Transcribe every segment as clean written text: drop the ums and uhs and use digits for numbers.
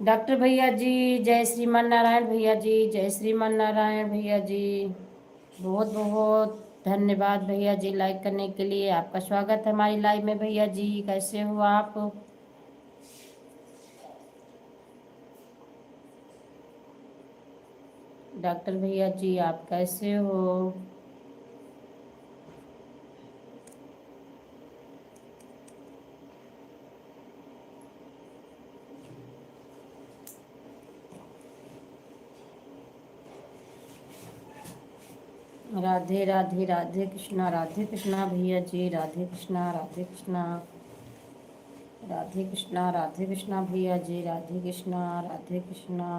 Doctor भैया जी, जय श्रीमान नारायण भैया जी, जय श्रीमान नारायण भैया जी। बहुत बहुत धन्यवाद भैया जी लाइक करने के लिए। आपका स्वागत है हमारी लाइव में भैया जी। कैसे हो आप? डॉक्टर भैया जी आप कैसे हो? राधे राधे, राधे कृष्णा भैया जी, राधे कृष्णा, राधे कृष्णा, राधे कृष्णा, राधे कृष्णा भैया जी, राधे कृष्णा, राधे कृष्णा।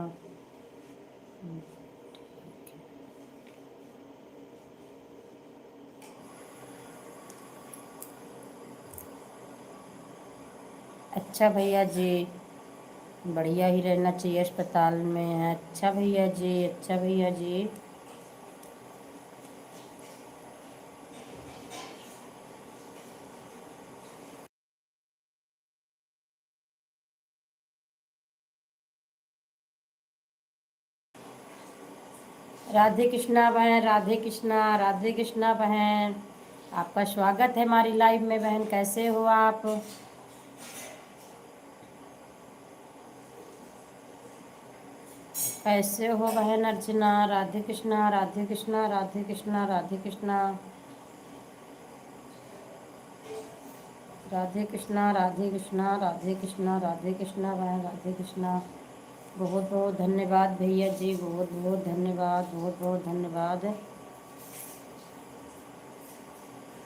अच्छा भैया जी, बढ़िया ही रहना चाहिए, अस्पताल में है। अच्छा भैया जी, अच्छा भैया जी। राधे कृष्णा बहन, राधे कृष्णा, राधे कृष्णा बहन। आपका स्वागत है हमारी लाइव में बहन। कैसे हो आप? कैसे हो बहन अर्चना? राधे कृष्णा, राधे कृष्णा, राधे कृष्णा, राधे कृष्णा, राधे कृष्णा, राधे कृष्णा, राधे कृष्णा, राधे कृष्णा बहन, राधे कृष्णा। बहुत बहुत धन्यवाद भैया जी, बहुत बहुत धन्यवाद, बहुत बहुत धन्यवाद।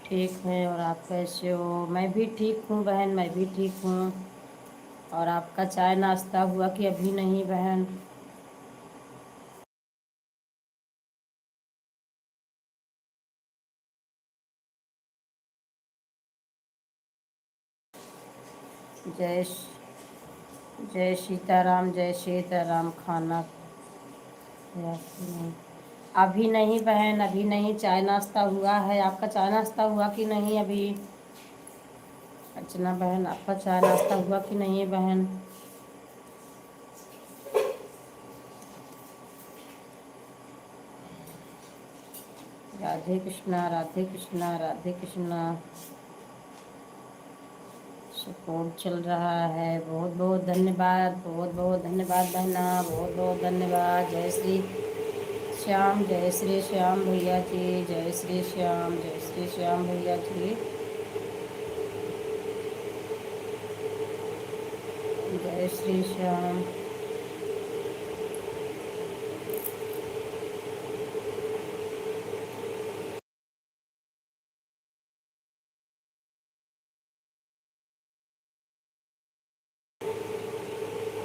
ठीक है, और आप कैसे हो? मैं भी ठीक हूँ बहन, मैं भी ठीक हूँ। और आपका चाय नाश्ता हुआ कि अभी नहीं बहन? जय जय सीताराम, जय सीताराम। खाना या कि नहीं? अभी नहीं बहन, अभी नहीं। चाय नाश्ता हुआ है। आपका चाय नाश्ता हुआ कि नहीं अभी? अर्चना बहन, आपका चाय नाश्ता हुआ कि नहीं बहन? राधे कृष्णा, राधे कृष्णा, राधे कृष्णा। सपोर्ट चल रहा है। बहुत बहुत धन्यवाद, बहुत बहुत धन्यवाद बहना, बहुत बहुत धन्यवाद। जय श्री श्याम, जय श्री श्याम भैया जी, जय श्री श्याम, जय श्री श्याम भैया जी, जय श्री श्याम।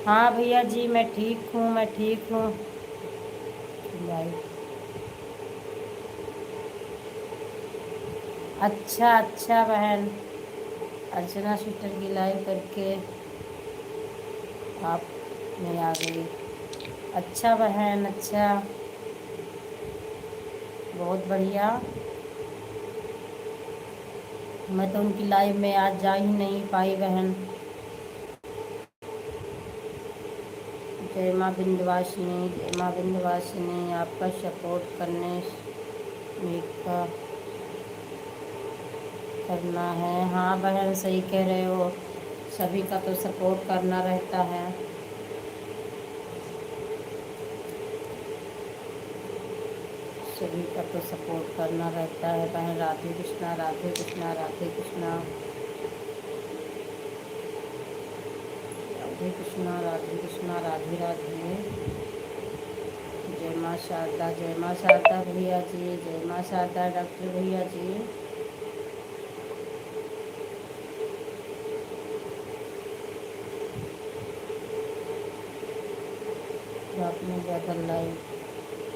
हाँ भैया जी, मैं ठीक हूँ, मैं ठीक हूँ। अच्छा अच्छा बहन, अर्चना सिस्टर की लाइव करके आप में आ गई। अच्छा बहन, अच्छा, बहुत बढ़िया। मैं तो उनकी लाइव में आज जा ही नहीं पाई बहन। जय माँ विंध्यवासिनी, जय माँ विंध्यवासिनी। आपका सपोर्ट करने में का करना है। हाँ बहन, सही कह रहे हो। सभी का तो सपोर्ट करना रहता है। सभी का तो सपोर्ट करना रहता है बहन। राधे कृष्णा, राधे कृष्णा, राधे कृष्णा, राधे कृष्णा, राधे कृष्णा, राधे राधे। जय माँ शारदा, जय माँ शारदा भैया जी, जय माँ शारदा डॉक्टर भैया जी। रात में ज़्यादा लाइव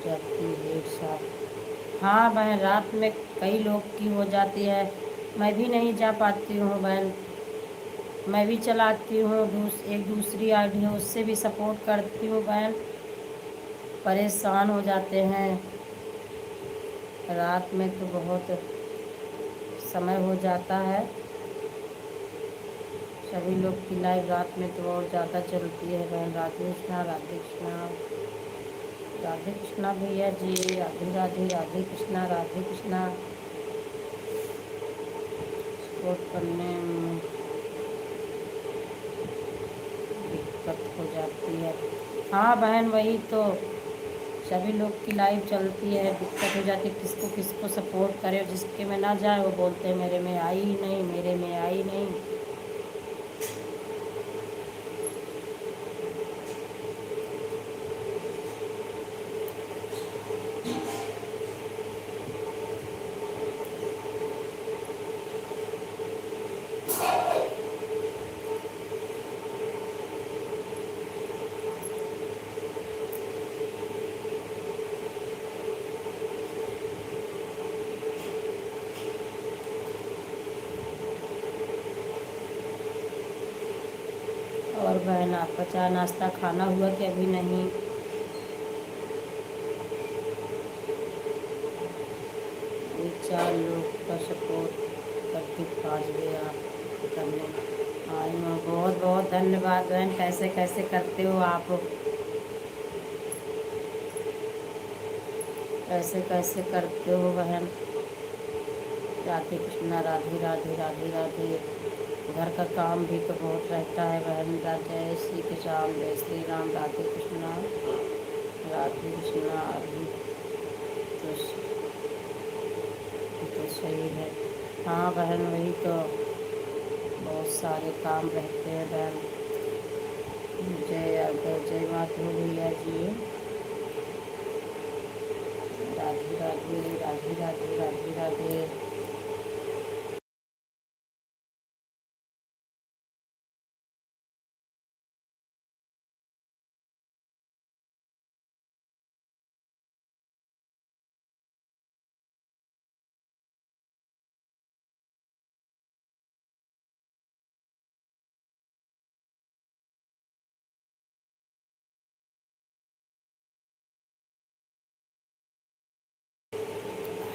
जाती है एक साथ। हाँ बहन, रात में कई लोग की हो जाती है। मैं भी नहीं जा पाती हूँ बहन। मैं भी चलाती हूँ एक दूसरी आईडी है, उससे भी सपोर्ट करती हूँ बहन। परेशान हो जाते हैं। रात में तो बहुत समय हो जाता है सभी लोग की लाइव रात में तो और ज़्यादा चलती है बहन। राधे कृष्णा, राधे कृष्णा, राधे कृष्णा भैया जी, राधे राधे, राधे कृष्णा, राधे कृष्णा। सपोर्ट करने में दिक्कत हो जाती है। हाँ बहन, वही तो, सभी लोग की लाइव चलती है, दिक्कत हो जाती है, किसको किसको सपोर्ट करे। जिसके में ना जाए वो बोलते हैं मेरे में आई ही नहीं, मेरे में आई नहीं। और बहन, आपका चाय नाश्ता खाना हुआ कि अभी नहीं? ये 4 लोग का सपोर्ट करके 5 बजे आप करने आई हूँ। बहुत बहुत धन्यवाद बहन। कैसे कैसे करते हो आप, कैसे कैसे करते हो बहन। राधे कृष्णा, राधे राधे, राधे राधे। घर का काम भी तो बहुत रहता है बहन। जय श्री कृष्ण, जय श्री राम, राधे कृष्णा, राधे कृष्णा। अभी तो सही है। हाँ बहन, वही तो, बहुत सारे काम रहते हैं बहन। जय अगर जय माधव भैया जी, राधे राधे, राधे राधे, राधे राधे।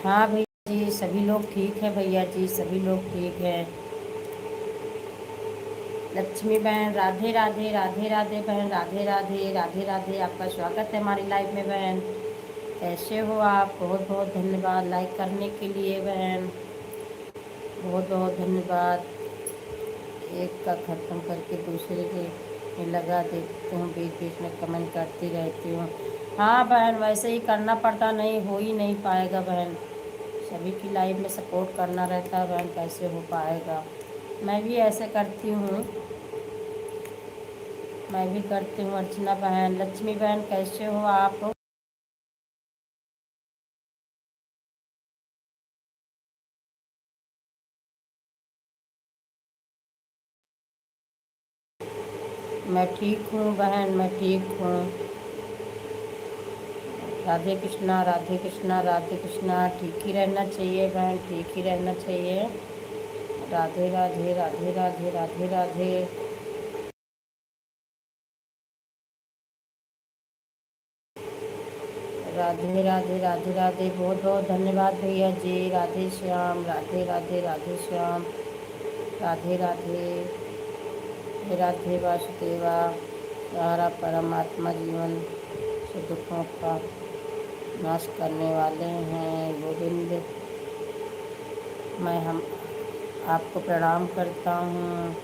हाँ भैया जी, सभी लोग ठीक है भैया जी, सभी लोग ठीक है। लक्ष्मी बहन, राधे राधे, राधे राधे बहन, राधे राधे, राधे राधे। आपका स्वागत है हमारी लाइफ में बहन। कैसे हो आप? बहुत बहुत धन्यवाद लाइक करने के लिए बहन, बहुत बहुत धन्यवाद। एक का ख़त्म करके दूसरे के में लगा देती हूँ, बीच बीच में कमेंट करती रहती हूँ। हाँ बहन, वैसे ही करना पड़ता, नहीं हो ही नहीं पाएगा बहन। सभी की लाइफ में सपोर्ट करना रहता है बहन, कैसे हो पाएगा। मैं भी ऐसे करती हूँ, मैं भी करती हूँ। अर्चना बहन, लक्ष्मी बहन, कैसे हो आप? मैं ठीक हूँ बहन, मैं ठीक हूँ। राधे कृष्णा, राधे कृष्णा, राधे कृष्णा। ठीक ही रहना चाहिए बहन, ठीक ही रहना चाहिए। राधे राधे, राधे राधे, राधे राधे। राधे राधे, राधे राधे। बहुत बहुत धन्यवाद भैया जी। राधे श्याम, राधे राधे, राधे श्याम, राधे राधे। हे राधे वासुदेवा, सारा परमात्मा जीवन से दुखों का नाश करने वाले हैं गोविंद। मैं हम आपको प्रणाम करता हूँ।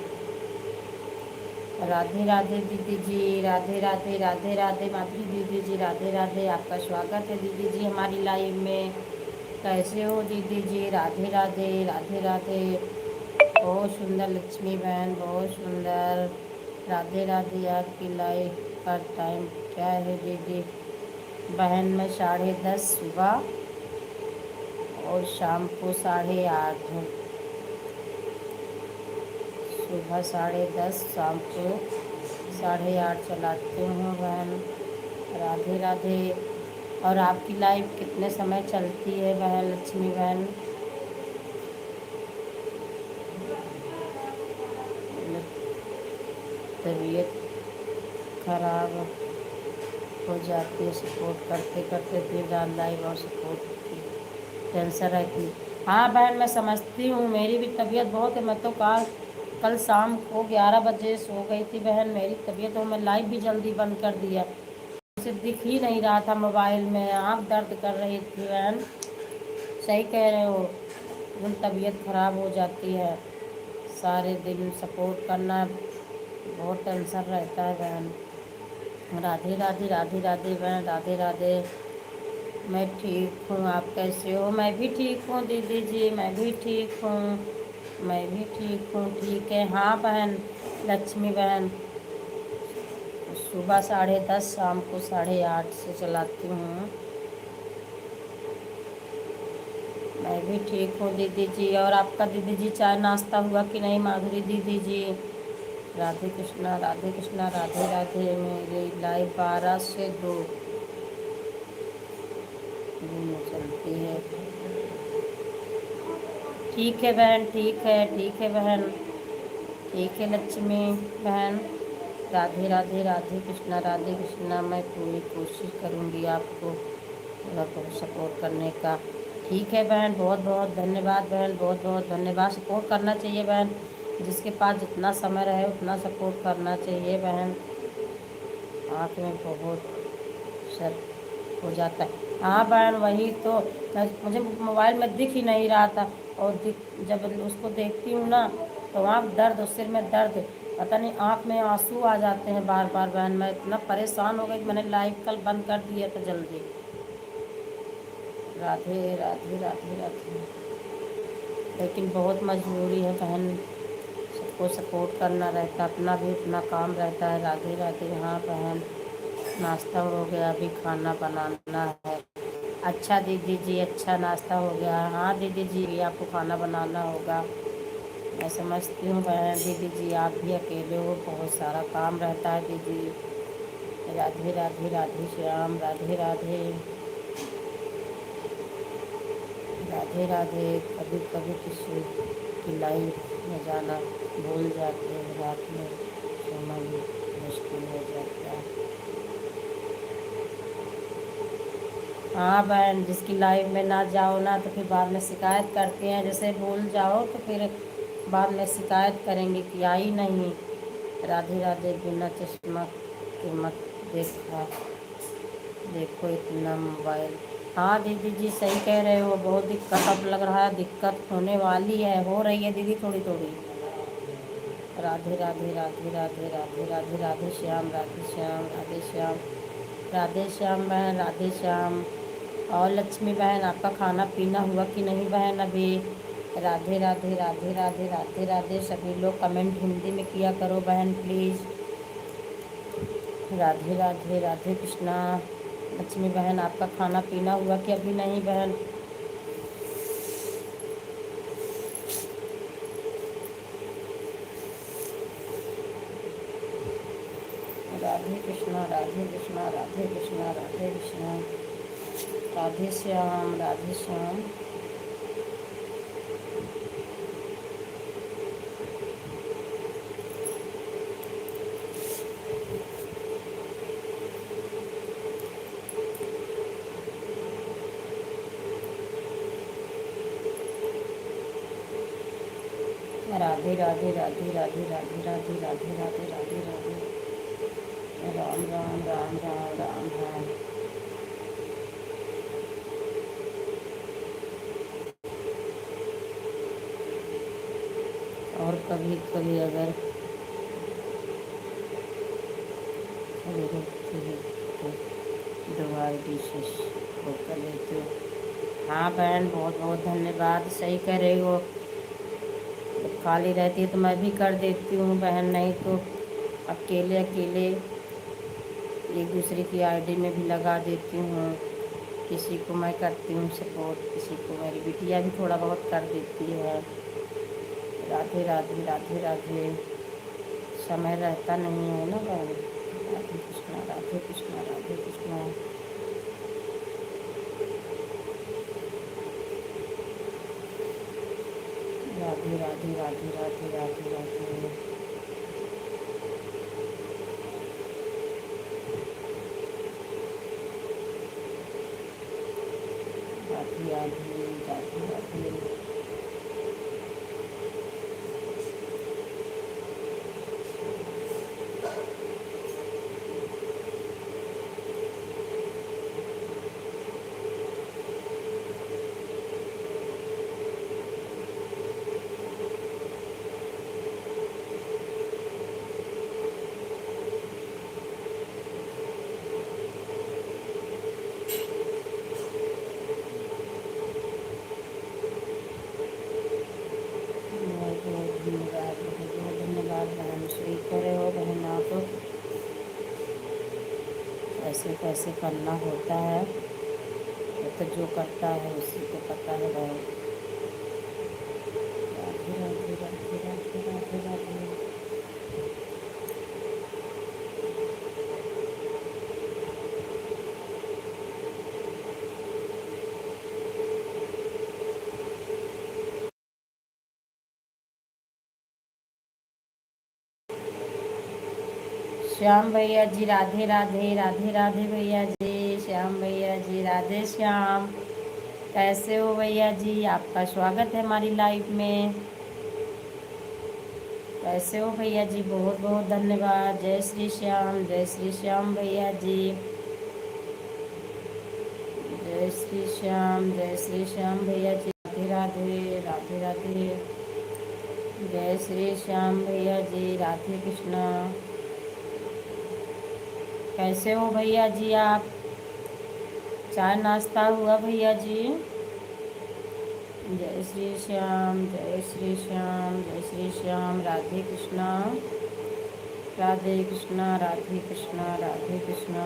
राधे राधे दीदी जी, राधे राधे, राधे राधे माधुरी दीदी जी, राधे राधे। आपका स्वागत है दीदी जी हमारी लाइव में। कैसे हो दीदी जी? राधे राधे, राधे राधे। बहुत सुंदर लक्ष्मी बहन, बहुत सुंदर। राधे राधे। आपकी लाइव का टाइम क्या है दीदी? बहन में 10:30 सुबह और शाम को 8:30। सुबह 10:30, शाम को 8:30 चलाती हूँ बहन। राधे राधे। और आपकी लाइव कितने समय चलती है बहन लक्ष्मी बहन? तबीयत खराब हो जाती है सपोर्ट करते करते, फिर रात लाइव और सपोर्ट की टेंशन रहती है। हाँ बहन, मैं समझती हूँ, मेरी भी तबीयत बहुत है। मैं तो काल कल शाम को 11 बजे सो गई थी बहन मेरी तबीयत, तो मैं लाइव भी जल्दी बंद कर दिया, उसे दिख ही नहीं रहा था मोबाइल में, आँख दर्द कर रही थी बहन। सही कह रहे हो, एकदम तबीयत खराब हो जाती है, सारे दिन सपोर्ट करना बहुत टेंशन रहता है बहन। राधे राधे राधे राधे बहन, राधे राधे। मैं ठीक हूँ, आप कैसे हो? मैं भी ठीक हूँ दीदी जी, मैं भी ठीक हूँ, मैं भी ठीक हूँ। ठीक है हाँ बहन लक्ष्मी बहन, सुबह 10:30 शाम को 8:30 से चलाती हूँ। मैं भी ठीक हूँ दीदी जी। और आपका दीदी जी चाय नाश्ता हुआ कि नहीं माधुरी दीदी जी? राधे कृष्णा राधे कृष्णा राधे राधे। मेरी लाइव 12 से 2 दिन में चलती है। ठीक है बहन, ठीक है, ठीक है बहन, ठीक है लक्ष्मी बहन। राधे राधे राधे कृष्णा राधे कृष्णा। मैं पूरी कोशिश करूँगी आपको थोड़ा बहुत सपोर्ट करने का। ठीक है बहन, बहुत बहुत धन्यवाद बहन, बहुत बहुत धन्यवाद। सपोर्ट करना चाहिए बहन, जिसके पास जितना समय रहे उतना सपोर्ट करना चाहिए बहन। आँख में बहुत सर हो जाता है। हाँ बहन वही तो, मुझे मोबाइल में दिख ही नहीं रहा था, और जब उसको देखती हूँ ना तो आँख दर्द और सिर में दर्द, पता नहीं आँख में आंसू आ जाते हैं बार बार बहन। मैं इतना परेशान हो गई कि मैंने लाइव कल बंद कर दिया था जल्दी। राधे राधे राधे राधे। लेकिन बहुत मजबूरी है बहन, सबको सपोर्ट करना रहता है, अपना भी उतना काम रहता है। राधे राधे। हाँ बहन नाश्ता हो गया, अभी खाना बनाना है। अच्छा दीदी जी, अच्छा नाश्ता हो गया। हाँ दीदी जी भी आपको खाना बनाना होगा, मैं समझती हूँ बहन। दीदी जी आप भी अकेले हो, बहुत सारा काम रहता है दीदी। राधे राधे राधे श्याम राधे राधे राधे राधे। कभी कभी किसी की लाइफ में जाना भूल जाते हैं, रात में सोना भी मुश्किल हो जाता है। हाँ बहन, जिसकी लाइफ में ना जाओ ना तो फिर बाद में शिकायत करते हैं, जैसे भूल जाओ तो फिर बाद में शिकायत करेंगे कि आई नहीं। राधे राधे। बिना चश्मा के मत देखा देखो इतना मोबाइल। हाँ दीदी जी सही कह रहे हो, बहुत दिक्कत अब लग रहा है, दिक्कत होने वाली है, हो रही है दीदी थोड़ी थोड़ी। राधे राधे राधे राधे राधे राधे राधे श्याम राधे श्याम राधे श्याम राधे श्याम बहन, राधे श्याम। और लक्ष्मी बहन आपका खाना पीना हुआ कि नहीं बहन अभी? राधे राधे राधे राधे राधे राधे। सभी लोग कमेंट हिंदी में किया करो बहन प्लीज़। राधे राधे राधे कृष्णा। लक्ष्मी बहन आपका खाना पीना हुआ कि अभी नहीं बहन? राधे कृष्णा राधे कृष्णा राधे कृष्णा राधे कृष्णा। राधे श्याम राधे श्याम। राधे राधे राधे राधे राधे राधे राधे राधे राधे राधे। राम राम राम राम राम राम। और कभी कभी अगर तो दोबारा डिशेस वो कर लेते हो। हाँ बहन बहुत बहुत धन्यवाद, सही कह रही हो। जब खाली रहती है तो मैं भी कर देती हूँ बहन, नहीं तो अकेले अकेले एक दूसरे की आईडी में भी लगा देती हूँ। किसी को मैं करती हूँ सपोर्ट, किसी को मेरी बिटिया भी थोड़ा बहुत कर देती है। राधे राधे राधे राधे। समय रहता नहीं है ना बहन। राधे कृष्णा राधे कृष्णा राधे कृष्णा। राधे राधे राधे राधे राधे राधे। राधे राधे राधे राधे। कैसे कैसे करना होता है, ये तो जो करता है उसी को पता है भाई। राधे राधे राधे राधे राधे राधे। श्याम भैया जी राधे राधे, राधे राधे भैया जी, श्याम भैया जी राधे श्याम। कैसे हो भैया जी? आपका स्वागत है हमारी लाइफ में। कैसे हो भैया जी? बहुत बहुत धन्यवाद। जय श्री श्याम, जय श्री श्याम भैया जी। जय श्री श्याम, जय श्री श्याम भैया जी। राधे राधे राधे राधे। जय श्री श्याम भैया जी, राधे कृष्णा। कैसे हो भैया जी आप? चाय नाश्ता हुआ भैया जी? जय श्री श्याम, जय श्री श्याम, जय श्री श्याम। राधे कृष्णा, राधे कृष्णा, राधे कृष्णा, राधे कृष्णा।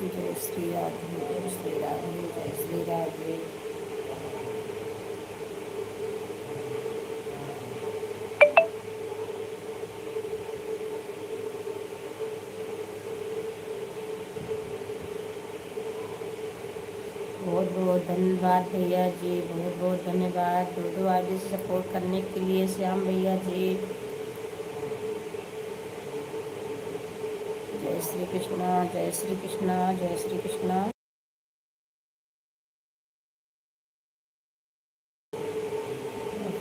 जय श्री राधे, जय श्री राधे, जय श्री राधे। बहुत बहुत धन्यवाद भैया जी, बहुत बहुत धन्यवाद दो दो आगे से सपोर्ट करने के लिए श्याम भैया जी। जय श्री कृष्णा, जय श्री कृष्णा, जय श्री कृष्णा।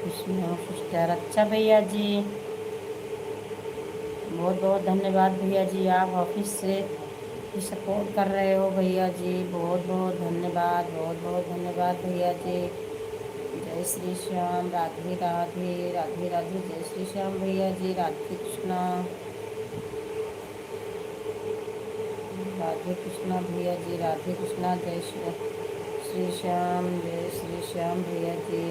कृष्णा सिस्टर, अच्छा भैया जी, बहुत बहुत धन्यवाद भैया जी। आप ऑफिस से भी सपोर्ट कर रहे हो भैया जी, बहुत बहुत धन्यवाद, बहुत बहुत धन्यवाद भैया जी। जय श्री श्याम, राधे राधे, राधे राधे। जय श्री श्याम भैया जी, राधे कृष्णा, राधे कृष्णा भैया जी, राधे कृष्णा। जय श्री श्याम, जय श्री श्याम भैया जी।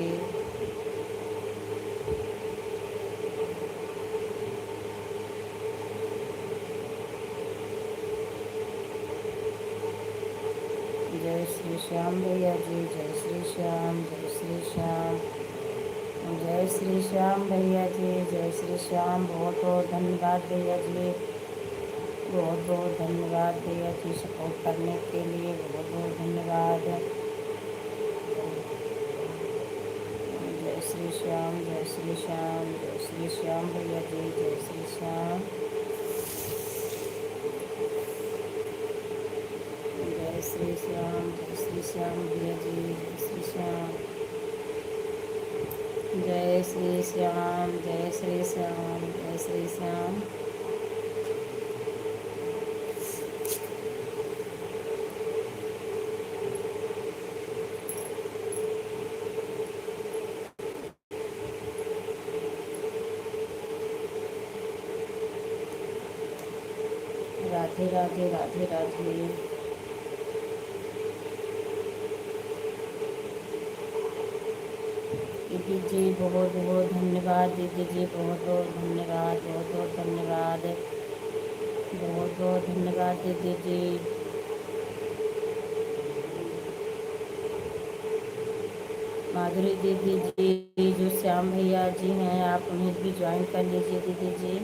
जय श्री श्याम भैया जी, जय श्री श्याम, जय श्री श्याम, जय श्री श्याम भैया जी, जय श्री श्याम। बहुत बहुत धन्यवाद भैया जी, बहुत बहुत धन्यवाद भैया जी सपोर्ट करने के लिए, बहुत बहुत धन्यवाद। जय श्री श्याम, जय श्री श्याम, जय श्री श्याम भैया जी, जय श्री श्याम। जय श्री श्याम, जय श्री श्याम भैया जी, जय श्री श्याम। जय श्री श्याम, जय श्री श्याम, जय श्री श्याम। राधे राधे, राधे राधे। दीदी जी बहुत बहुत धन्यवाद, दीदी जी बहुत बहुत धन्यवाद, बहुत बहुत धन्यवाद, बहुत बहुत धन्यवाद दीदी जी। माधुरी दीदी जी जो श्याम भैया जी हैं, आप उन्हें भी ज्वाइन कर लीजिए दीदी जी।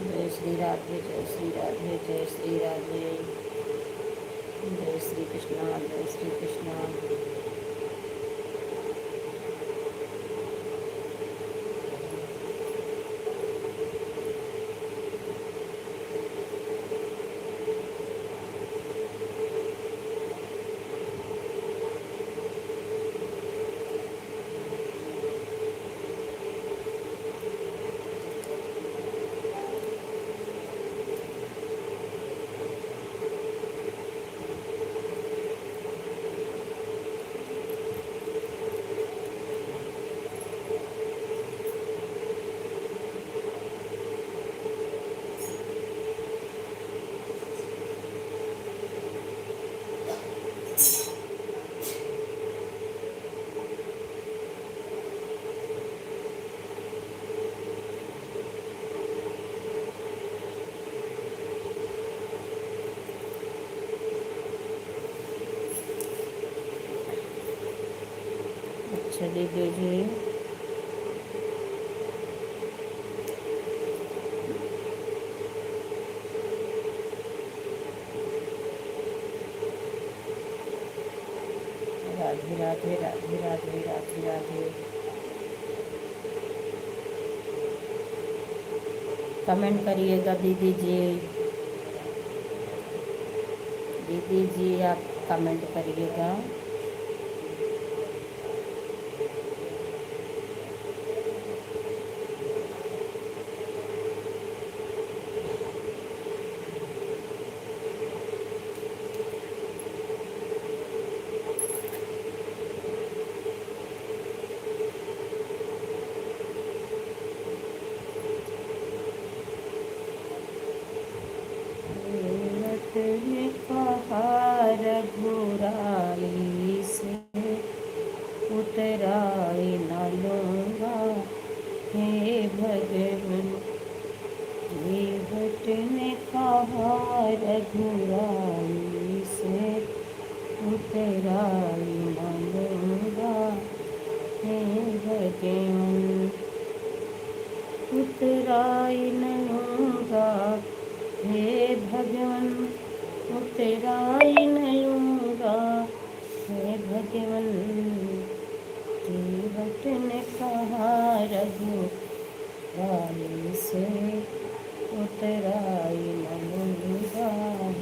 जय श्री राधे, जय श्री राधे, जय श्री राधे। जय श्री कृष्णा, जय श्री कृष्णा। अच्छा दीदी जी। राधे राधे राधे राधे राधे राधे। कमेंट करिएगा दीदी जी। दीदी जी आप कमेंट करिएगा। ने कहा रघुराई से उतराई न लूँगा, हे भगवन। देवट ने कहा रघुराई से उतराई न लूँगा, हे भगवन। उतराई न लूँगा, हे भगवन। उतराई न लूँगा, हे भगवन। देवट ने कहा रघुराई से उतराई न लूँगा,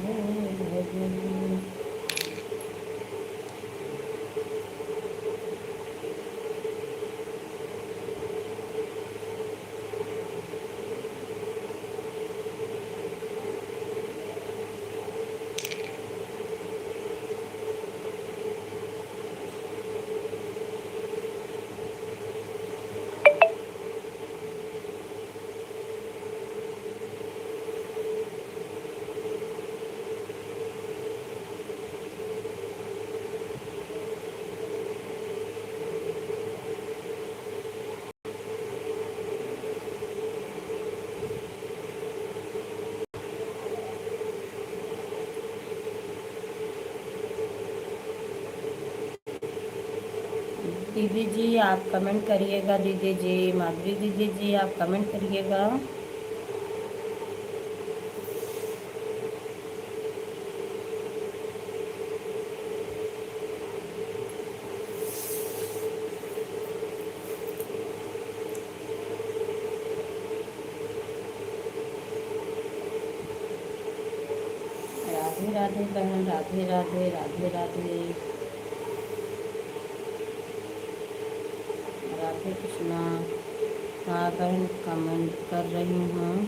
हे भगवन। दीदी जी आप कमेंट करिएगा। दीदी जी माधुरी दीदी जी आप कमेंट करिएगा। राधे राधे बहन, राधे राधे राधे राधे राधे कृष्णा। हाँ बहन कमेंट कर रही हूँ।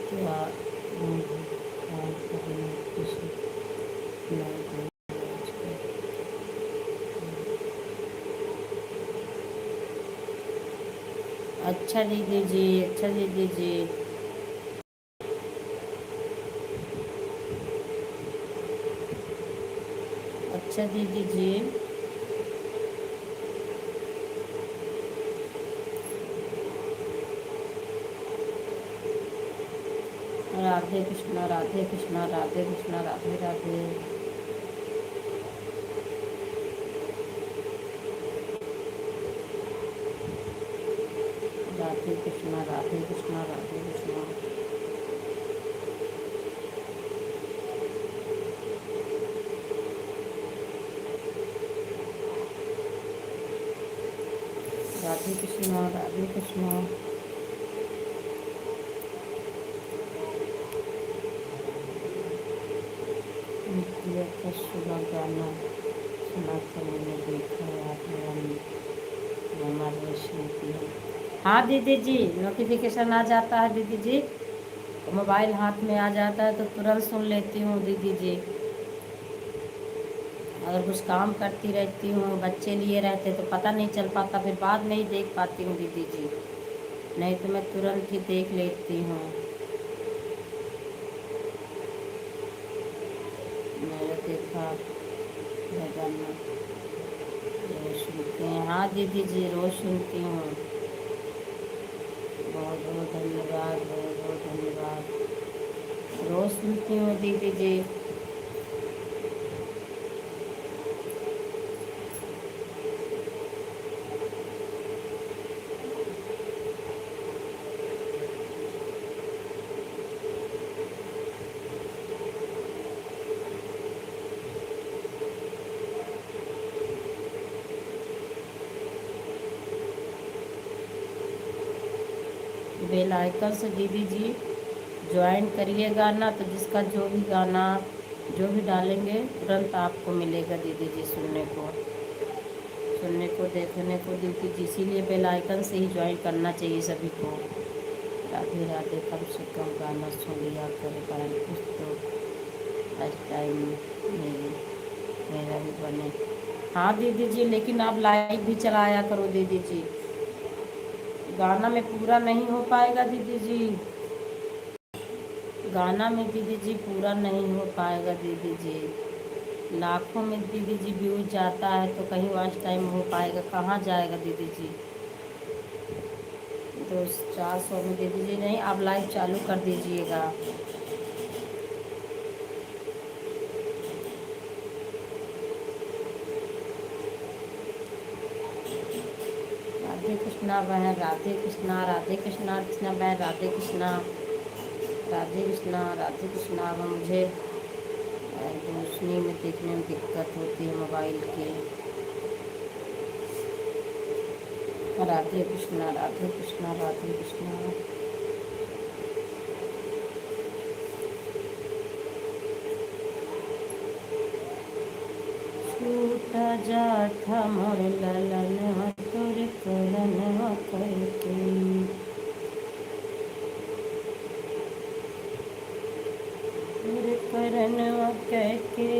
क्या अच्छा दीदी जी, अच्छा दीदी जी। अच्छा दीदी जी। राधे कृष्णा, राधे कृष्णा, राधे कृष्णा, राधे राधे। राधे कृष्णा, राधे कृष्णा, राधे कृष्णा। राधे कृष्णा, राधे कृष्णा। का सुबह गाना सुना था मैंने, देखा हमारे सुनती है। हाँ दीदी जी नोटिफिकेशन आ जाता है दीदी जी, मोबाइल हाथ में आ जाता है तो तुरंत सुन लेती हूँ दीदी जी। अगर कुछ काम करती रहती हूँ, बच्चे लिए रहते तो पता नहीं चल पाता, फिर बाद में ही देख पाती हूँ दीदी जी, नहीं तो मैं तुरंत ही देख लेती हूँ। मैंने देखा गाना रोज सुनती हैं। हाँ दीदी जी रोज़ सुनती हूँ। बहुत बहुत धन्यवाद, बहुत बहुत धन्यवाद। रोज़ सुनती हूँ दीदी जी। बेल आइकन से दीदी जी ज्वाइन करिएगा ना, तो जिसका जो भी गाना जो भी डालेंगे तुरंत आपको मिलेगा दीदी जी, सुनने को देखने को दीदी जी। इसीलिए बेल आइकन से ही ज्वाइन करना चाहिए सभी को। राधे राधे, कम से कम गाना सुन लिया करो बहन, कुछ तो आज टाइम मेरी मेरा भी बने। हाँ दीदी जी, लेकिन आप लाइव भी चलाया करो दीदी जी, गाना में पूरा नहीं हो पाएगा दीदी जी, गाना में दीदी जी पूरा नहीं हो पाएगा दीदी जी। लाखों में दीदी जी व्यूज जाता है तो कहीं वॉच टाइम हो पाएगा, कहाँ जाएगा दीदी जी। तो 400 में दीदी जी नहीं, आप लाइव चालू कर दीजिएगा। राधे कृष्णा बहन, राधे कृष्णा, राधे कृष्णा, कृष्णा बहन, राधे कृष्णा, राधे कृष्णा, राधे कृष्णा। अब मुझे रोशनी में देखने में दिक्कत होती है मोबाइल की। राधे कृष्णा, राधे कृष्णा, राधे कृष्णा। छूटा जाता मोर ललन तोर करण करके, तोर करण करके।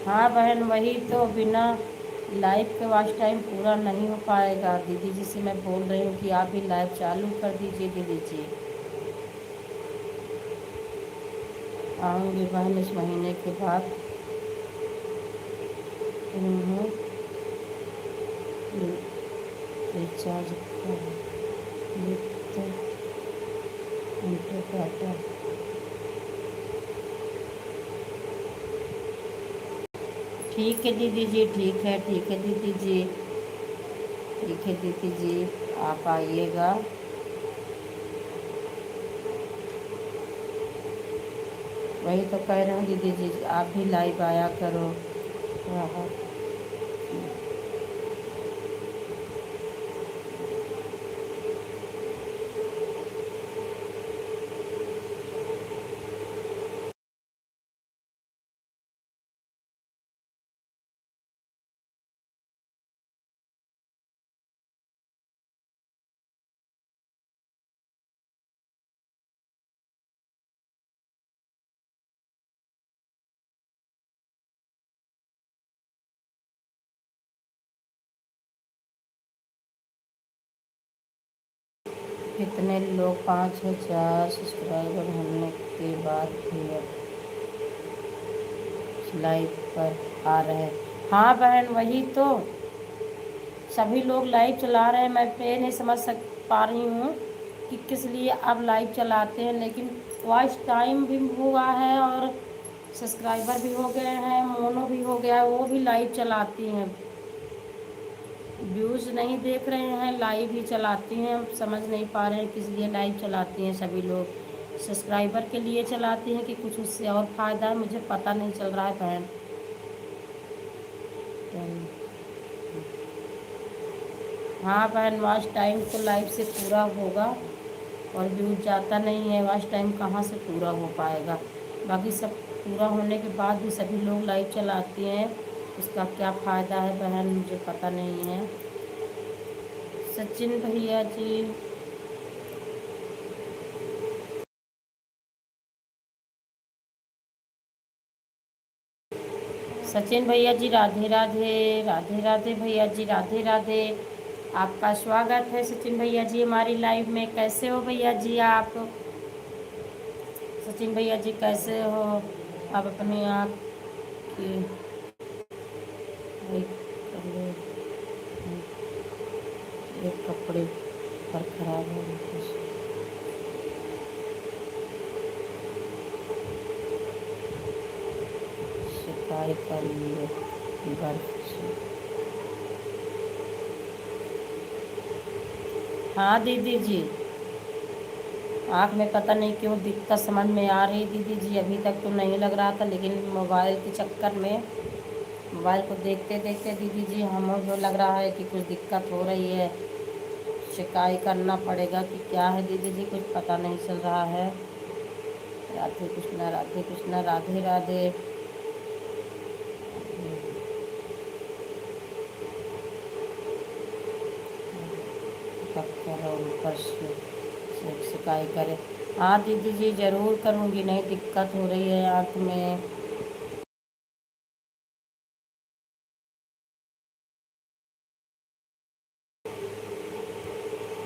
हाँ बहन, वही तो, बिना लाइव के वॉच टाइम पूरा नहीं हो पाएगा दीदी जी से मैं बोल रही हूँ कि आप भी लाइव चालू कर दीजिए दीदी जी। आऊँगी बहन इस महीने के बाद। उन्हें रिचार्ज कर डाटा। ठीक है दीदी जी, ठीक है, ठीक है दीदी जी, ठीक है दीदी जी, आप आइएगा। वही तो कह रहे हूँ दीदी जी, आप भी लाइव आया करो। हाँ। कितने लोग 5,000 सब्सक्राइबर होने के बाद भी लाइव पर आ रहे हैं। हाँ बहन, वही तो, सभी लोग लाइव चला रहे हैं, मैं ये नहीं समझ पा रही हूँ कि किस लिए आप लाइव चलाते हैं, लेकिन वॉच टाइम भी हुआ है और सब्सक्राइबर भी हो गए हैं, मोनो भी हो गया है, वो भी लाइव चलाती हैं। व्यूज़ नहीं देख रहे हैं, लाइव ही चलाती हैं। हम समझ नहीं पा रहे हैं किस लिए लाइव चलाती हैं सभी लोग, सब्सक्राइबर के लिए चलाती हैं कि कुछ उससे और फ़ायदा है, मुझे पता नहीं चल रहा है बहन। हाँ बहन, वॉच टाइम तो लाइव से पूरा होगा और व्यूज जाता नहीं है, वॉच टाइम कहाँ से पूरा हो पाएगा। बाकी सब पूरा होने के बाद भी सभी लोग लाइव चलाती हैं, उसका क्या फ़ायदा है बहन, मुझे पता नहीं है। सचिन भैया जी, सचिन भैया जी, राधे राधे, राधे राधे भैया जी, राधे राधे। आपका स्वागत है सचिन भैया जी हमारी लाइव में। कैसे हो भैया जी आप? सचिन भैया जी कैसे हो आप? अपने आप की एक कपड़े पर खराब हो गए, शिकायत कर लिए बर्फ से। हाँ दीदी जी, आँख में पता नहीं क्यों दिक्कत समझ में आ रही दीदी जी। अभी तक तो नहीं लग रहा था, लेकिन मोबाइल के चक्कर में, मोबाइल को देखते देखते दीदी जी हमें जो लग रहा है कि कुछ दिक्कत हो रही है। शिकायत करना पड़ेगा कि क्या है दीदी जी, कुछ पता नहीं चल रहा है। राधे कृष्णा, राधे कृष्णा, राधे राधे। कब करो ऊपर से शिकायत करें। हाँ दीदी जी ज़रूर करूँगी, नहीं दिक्कत हो रही है आँख में।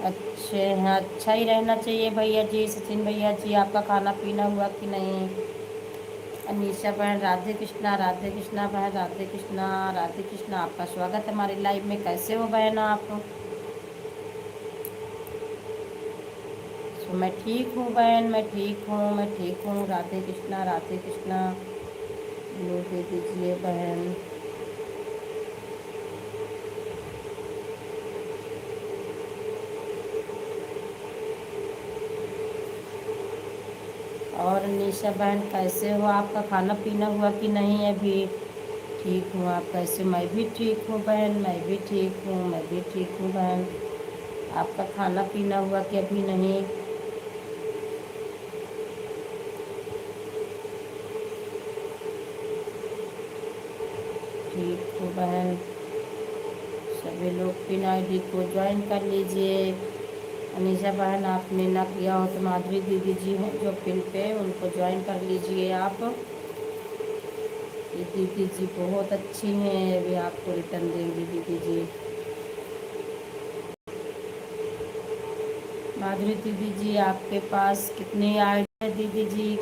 अच्छे हैं, अच्छा ही रहना चाहिए भैया जी। सचिन भैया जी आपका खाना पीना हुआ कि नहीं? अनीशा बहन, राधे कृष्णा, राधे कृष्णा बहन, राधे कृष्णा, राधे कृष्णा। आपका स्वागत है हमारी लाइव में। कैसे हो बहन आप? तो मैं ठीक हूँ बहन, मैं ठीक हूँ, मैं ठीक हूँ। राधे कृष्णा, राधे कृष्णा। लो दे दीजिए बहन। और निशा बहन कैसे हो? आपका खाना पीना हुआ कि नहीं अभी? ठीक हूँ, आप कैसे? मैं भी ठीक हूँ बहन, मैं भी ठीक हूँ, मैं भी ठीक हूँ बहन। आपका खाना पीना हुआ कि अभी नहीं? ठीक हूँ बहन। सभी लोग पिन आईडी को ज्वाइन कर लीजिए। अनीशा बहन आपने ना किया हो तो माधुरी दीदी जी हैं जो पिन पे, उनको ज्वाइन कर लीजिए आप। ये दीदी जी बहुत अच्छी हैं, अभी आपको रिटर्न देंगी दीदी जी। माधुरी दीदी जी आपके पास कितनी आईडी है दीदी जी?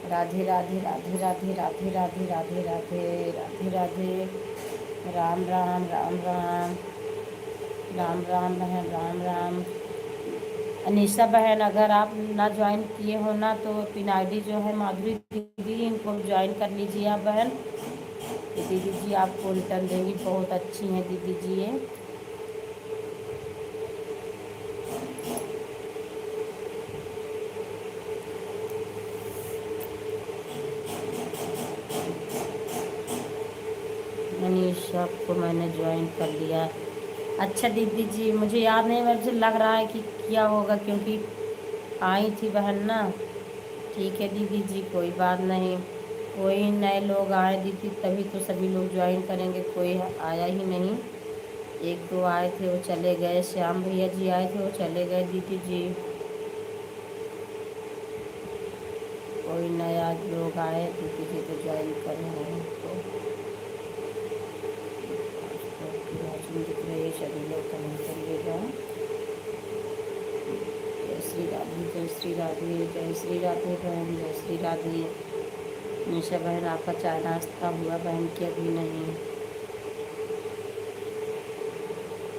राधे राधे, राधे राधे, राधे राधे, राधे राधे, राधे राधे। राम राम, राम राम, राम राम बहन, राम राम। अनीशा बहन अगर आप ना ज्वाइन किए हो ना तो पिन आईडी जो है माधुरी दीदी, इनको ज्वाइन कर लीजिए आप बहन। ये दीदी जी आपको रिटर्न देंगी, बहुत अच्छी हैं दीदी जी ये। मनीषा को मैंने ज्वाइन कर लिया। अच्छा दीदी जी मुझे याद नहीं, मुझे लग रहा है कि किया होगा क्योंकि आई थी बहन ना। ठीक है दीदी जी, कोई बात नहीं। कोई नए लोग आए दीदी तभी तो सभी लोग ज्वाइन करेंगे, कोई आया ही नहीं। एक दो आए थे वो चले गए, श्याम भैया जी आए थे वो चले गए दीदी जी। कोई नया लोग आए दीदी जी तो ज्वाइन कर रहे हैं, तो दिख रही है, सभी लोग कमेंट करिएगा। जय श्री राधे, जय श्री राधे, जय श्री राधे बहन, जय श्री राधे। निशा बहन आपका चाय नाश्ता हुआ बहन की? अभी नहीं,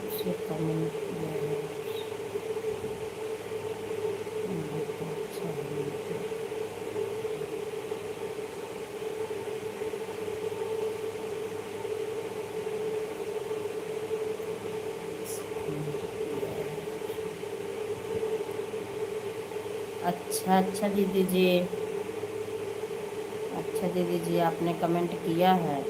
उसे कमेंट किया है। अच्छा अच्छा अच्छा दीदी जी, अच्छा दीदी जी आपने कमेंट किया है,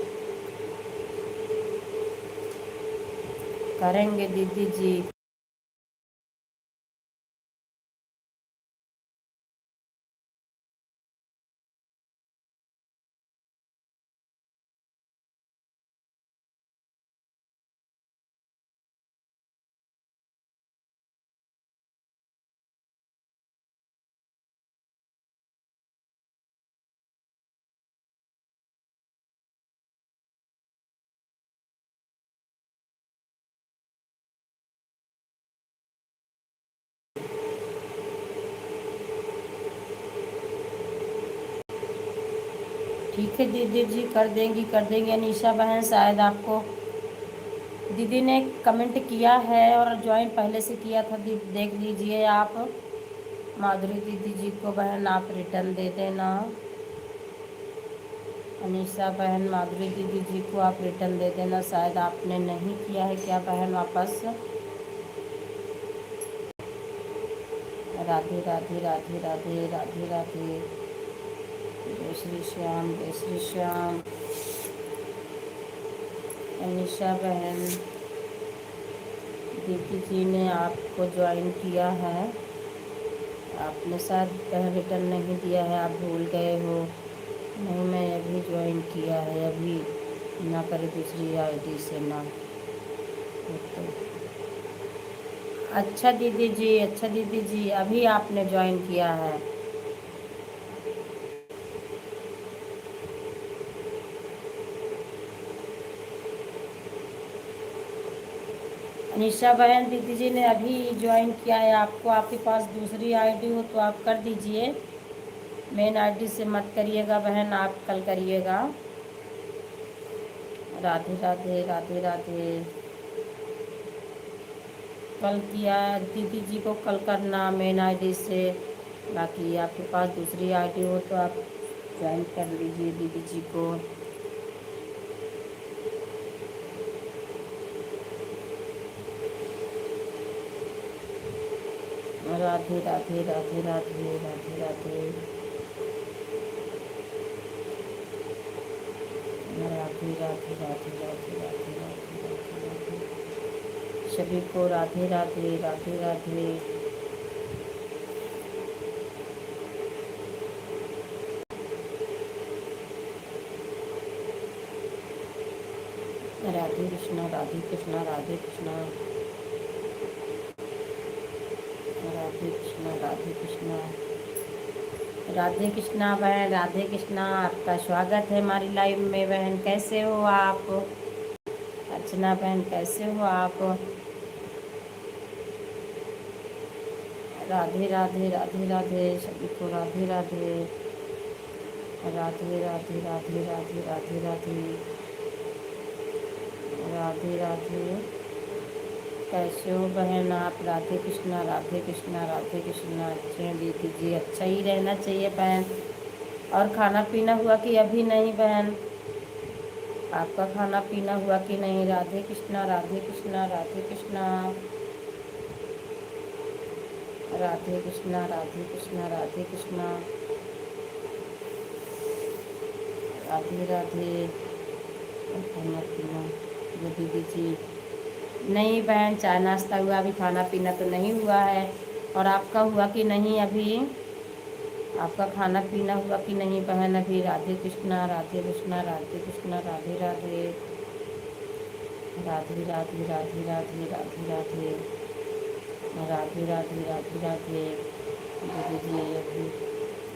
करेंगे दीदी जी। ठीक है दीदी जी, कर देंगी कर देंगे। निशा बहन शायद आपको दीदी ने कमेंट किया है और ज्वाइन पहले से किया था, देख लीजिए आप। माधुरी दीदी जी को बहन आप रिटर्न दे देना। अनीशा बहन माधुरी दीदी जी को आप रिटर्न दे देना, शायद आपने नहीं किया है क्या बहन वापस। राधे राधे राधे राधे राधे राधे, जय श्री श्याम, जय श्री श्याम। अनीशा बहन दीदी जी ने आपको ज्वाइन किया है, आपने शायद बहन रिटर्न नहीं दिया है, आप भूल गए हो। नहीं, मैं अभी ज्वाइन किया है, अभी ना करे दूसरी आईडी से ना तो। अच्छा दीदी जी, अच्छा दीदी जी, अभी आपने ज्वाइन किया है। अनीशा बहन दीदी जी ने अभी ज्वाइन किया है आपको, आपके पास दूसरी आईडी हो तो आप कर दीजिए, मेन आईडी से मत करिएगा बहन, आप कल करिएगा। राधे राधे राधे राधे। कल किया दीदी जी को, कल करना मेन आईडी से, बाकी आपके पास दूसरी आईडी हो तो आप ज्वाइन कर लीजिए दीदी जी को। राधे राधे राधे राधे राधे राधे राधे राधे राधे राधे राधे राधे राधे राधे, सभी को राधे राधे राधे राधे। राधे कृष्णा राधे कृष्णा राधे कृष्णा राधे कृष्णा राधे कृष्णा राधे कृष्णा बहन, राधे कृष्णा। आपका स्वागत है हमारी लाइव में बहन, कैसे हो आप? अर्चना बहन कैसे हो आप? राधे राधे राधे राधे, सभी को राधे राधे राधे राधे राधे राधे राधे राधे राधे राधे। कैसे हो बहन आप? राधे कृष्णा राधे कृष्णा राधे कृष्णा। अच्छे हैं दीदी जी, अच्छा ही रहना चाहिए बहन। और खाना पीना हुआ कि अभी नहीं बहन? आपका खाना पीना हुआ कि नहीं? राधे कृष्णा राधे कृष्णा राधे कृष्णा राधे कृष्णा राधे कृष्णा राधे कृष्णा राधे राधे। खाना पीना वो दीदी जी, नहीं बहन, चाय नाश्ता हुआ, अभी खाना पीना तो नहीं हुआ है। और आपका हुआ कि नहीं अभी? आपका खाना पीना हुआ कि नहीं बहन अभी? राधे कृष्णा राधे कृष्णा राधे कृष्णा राधे राधे राधे राधे राधे राधे राधे राधे राधे राधे राधे राधे। दीदी जी अभी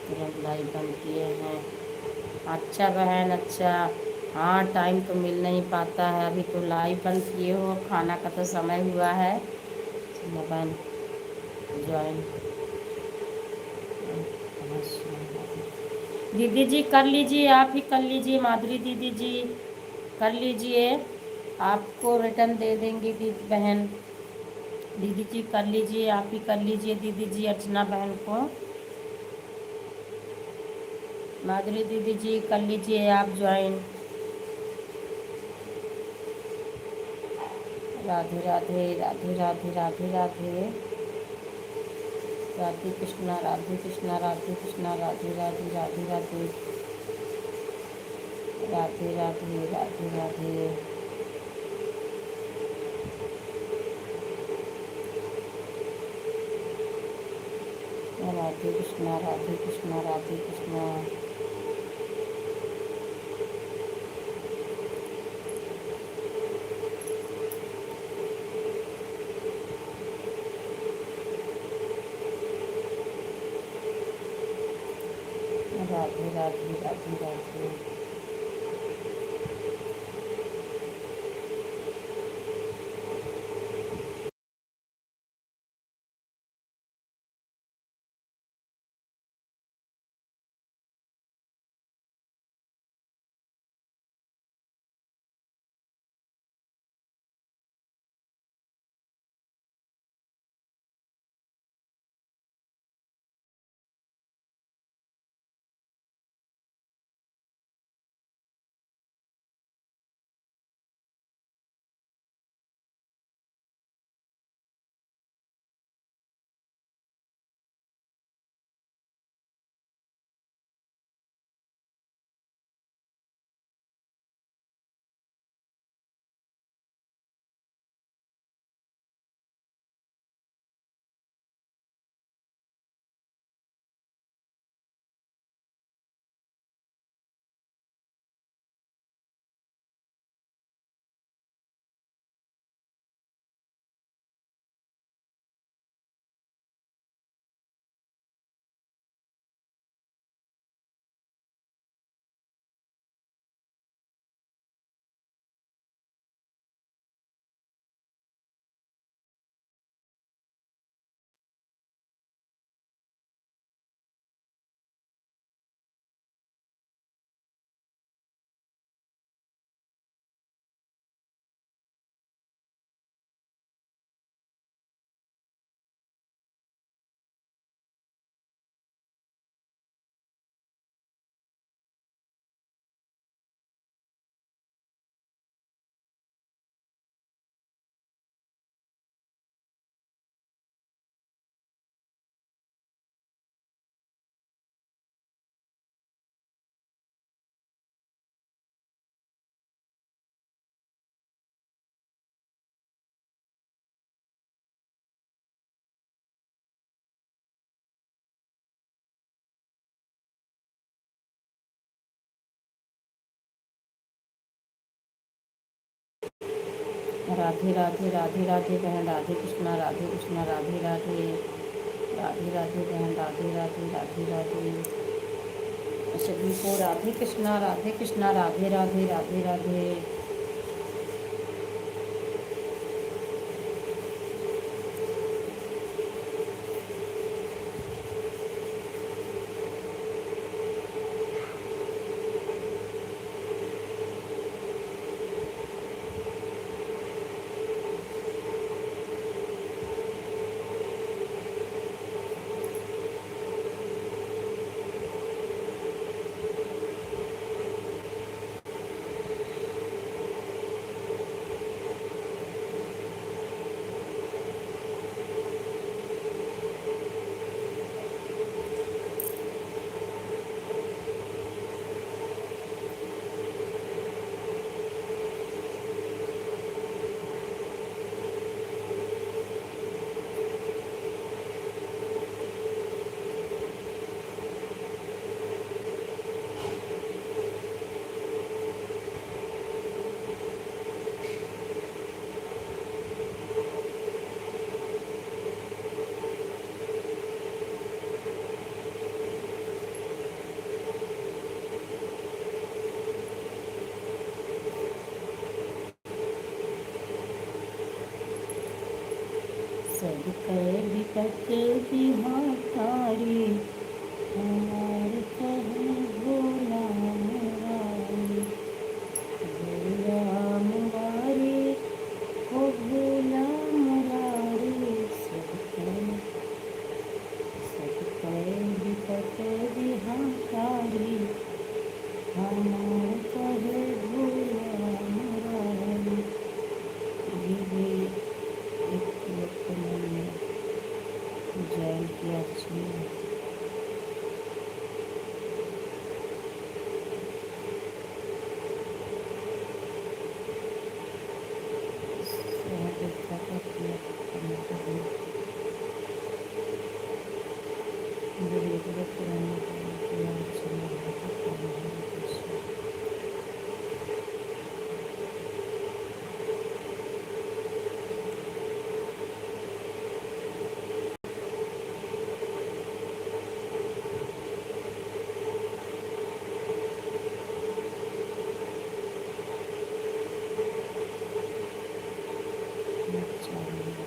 तुरंत लाइव बंद किए हैं। अच्छा बहन अच्छा। हाँ टाइम तो मिल नहीं पाता है, अभी तो लाइव बंद किए हो, खाना का तो समय हुआ है। चलो बहन ज्वाइन। दीदी जी कर लीजिए, आप ही कर लीजिए, माधुरी दीदी जी कर लीजिए, आपको रिटर्न दे देंगी दीदी बहन। दीदी जी कर लीजिए, आप ही कर लीजिए दीदी जी अर्चना बहन को। माधुरी दीदी जी कर लीजिए आप ज्वाइन। राधे राधे राधे राधे राधे राधे राधे कृष्णा राधे कृष्णा राधे कृष्णा राधे राधे राधे राधे राधे राधे राधे राधे। राधे कृष्णा राधे कृष्णा राधे कृष्णा। राधे राधे राधे राधे। राधे राधे राधे राधे बहन राधे कृष्णा राधे राधे राधे राधे बहन राधे राधे राधे राधे। सभी को राधे कृष्णा राधे राधे राधे राधे। विपत बिहारी हमार कहे भोला मुरारी, भोला मुरारी, ओ भोला मुरारी, सबके विपत बिहारी हमार कहे भोला मुरारी। ये भी एक लोग को मैंने ज्वाइन किया, अच्छी है। देखा करती है करने के लिए धीरे धीरे पुराने किया, अच्छा लगा था करने में कुछ। अच्छा लगा।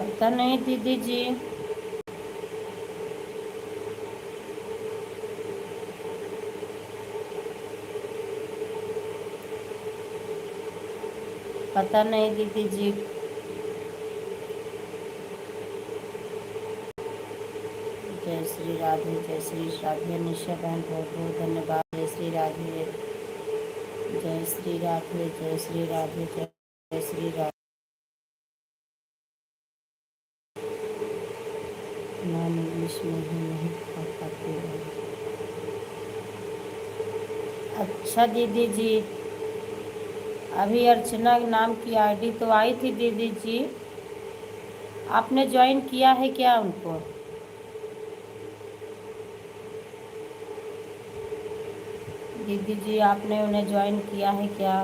पता नहीं दीदी जी, पता नहीं दीदी जी। जय श्री राधे, जय श्री राधे। निशा बहन बहुत बहुत धन्यवाद। जय श्री राधे, जय श्री राधे, जय श्री राधे, जय श्री राधे। नाम इंग्लिश में ही नहीं पढ़ पाती हूँ। अच्छा दीदी जी, अभी अर्चना नाम की आईडी तो आई थी दीदी जी, आपने ज्वाइन किया है क्या उनको? दीदी जी आपने उन्हें ज्वाइन किया है क्या?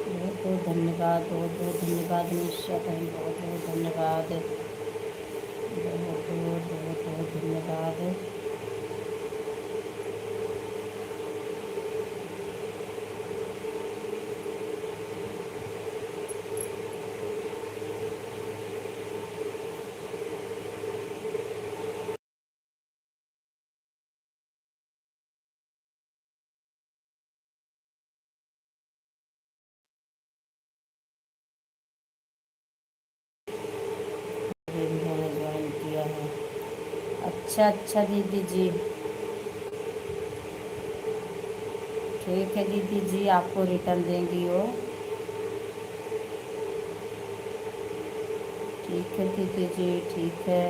बहुत बहुत धन्यवाद, बहुत बहुत धन्यवाद निशा बहन, बहुत बहुत धन्यवाद, बहुत बहुत बहुत बहुत धन्यवाद। मैंने ज्वाइन किया है। अच्छा अच्छा दीदी जी, ठीक है दीदी जी, आपको रिटर्न देंगी वो। ठीक है दीदी जी, ठीक है।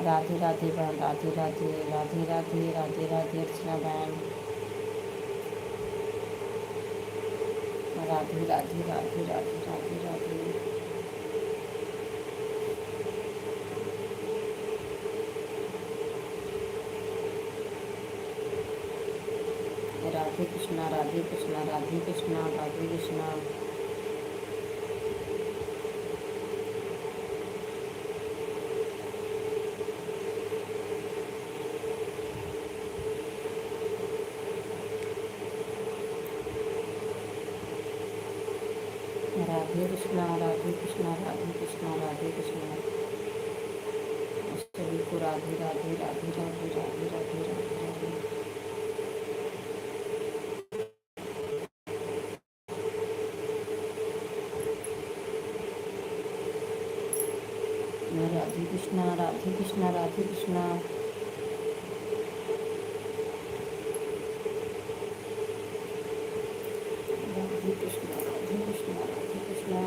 राधे राधे बहन, राधे राधे, राधे राधे, राधे राधे अर्चना बहन, राधे राधे राधे राधे राधे राधे। राधे कृष्णा राधे कृष्णा राधे कृष्णा राधे कृष्णा। राधे कृष्णा राधे कृष्णा राधे कृष्णा राधे कृष्णा। सभी को राधे राधे राधे राधे राधे राधे राधे राधे। राधे कृष्णा राधे कृष्णा राधे कृष्णा। राधे कृष्णा राधे कृष्णा राधे कृष्णा।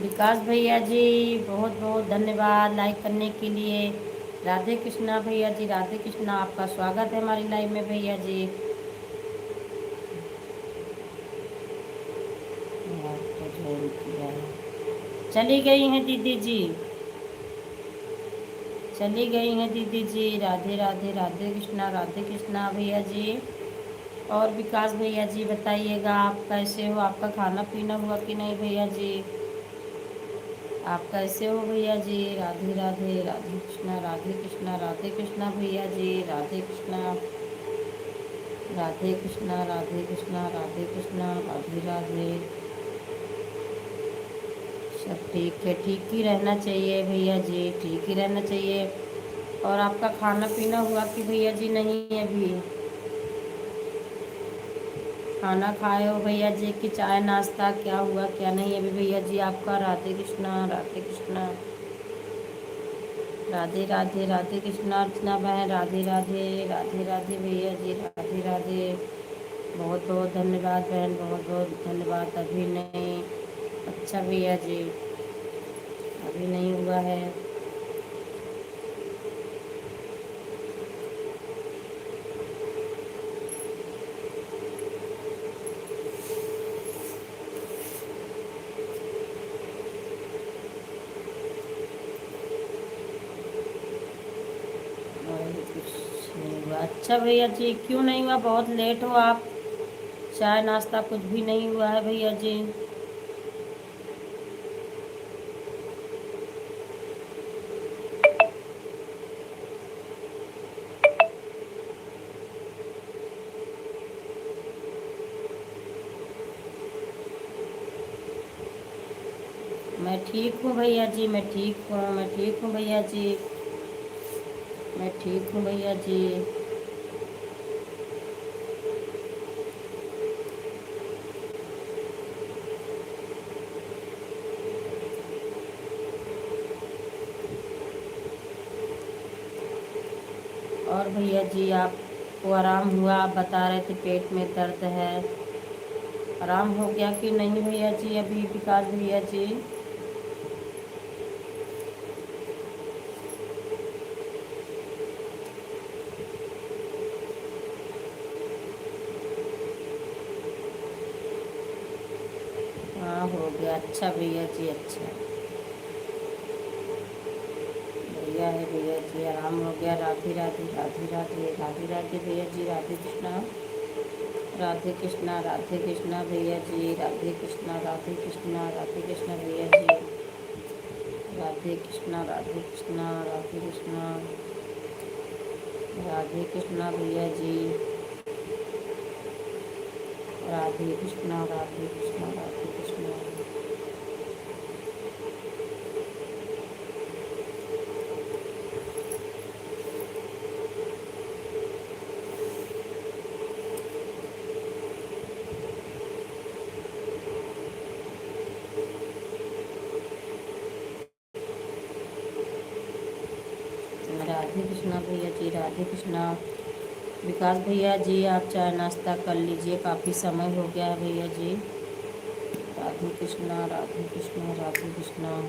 विकास भैया जी बहुत बहुत धन्यवाद लाइक करने के लिए। राधे कृष्णा भैया जी, राधे कृष्णा, आपका स्वागत है हमारी लाइव में भैया जी। आपको ज्वाइन किया है। चली गई हैं दीदी जी, चली गई हैं दीदी जी। राधे राधे राधे कृष्णा राधे कृष्णा भैया जी। और विकास भैया जी बताइएगा आप कैसे हो, आपका खाना पीना हुआ कि नहीं भैया जी? आप कैसे हो भैया जी? राधे राधे राधे कृष्णा राधे कृष्णा राधे कृष्णा भैया जी। राधे कृष्णा राधे कृष्णा राधे कृष्णा राधे कृष्णा राधे राधे। सब ठीक है, ठीक ही रहना चाहिए भैया जी, ठीक ही रहना चाहिए। और आपका खाना पीना हुआ कि भैया जी नहीं अभी? खाना खाए हो भैया जी कि चाय नाश्ता क्या हुआ क्या नहीं अभी भैया जी आपका? राधे कृष्णा राधे कृष्णा राधे राधे राधे कृष्णा। अर्चना बहन राधे राधे राधे राधे भैया जी, राधे राधे। बहुत बहुत धन्यवाद बहन, बहुत बहुत धन्यवाद। अभी नहीं, अच्छा भैया जी अभी नहीं हुआ है। और कुछ नहीं हुआ। अच्छा भैया जी क्यों नहीं हुआ? बहुत लेट हो आप, चाय नाश्ता कुछ भी नहीं हुआ है भैया जी? मैं ठीक हूँ भैया जी, मैं ठीक हूँ, मैं ठीक हूँ भैया जी, मैं ठीक हूँ भैया जी। और भैया जी आपको आराम हुआ? आप बता रहे थे पेट में दर्द है, आराम हो गया कि नहीं भैया जी अभी विकास भैया जी? हाँ हो गया। अच्छा भैया जी अच्छा, बढ़िया है भैया जी, आराम हो गया। राधे राधे राधे राधे राधे राधे भैया जी। राधे कृष्णा राधे कृष्णा राधे कृष्णा भैया जी। राधे कृष्णा राधे कृष्णा राधे कृष्णा भैया जी। राधे कृष्णा राधे कृष्णा राधे कृष्णा राधे कृष्णा भैया जी। राधे कृष्णा राधे कृष्णा राधे कृष्णा। राधे कृष्णा भैया जी, राधे कृष्णा। विकास भैया जी आप चाय नाश्ता कर लीजिए, काफ़ी समय हो गया है भैया जी। राधे कृष्णा, राधे कृष्णा, राधे कृष्णा।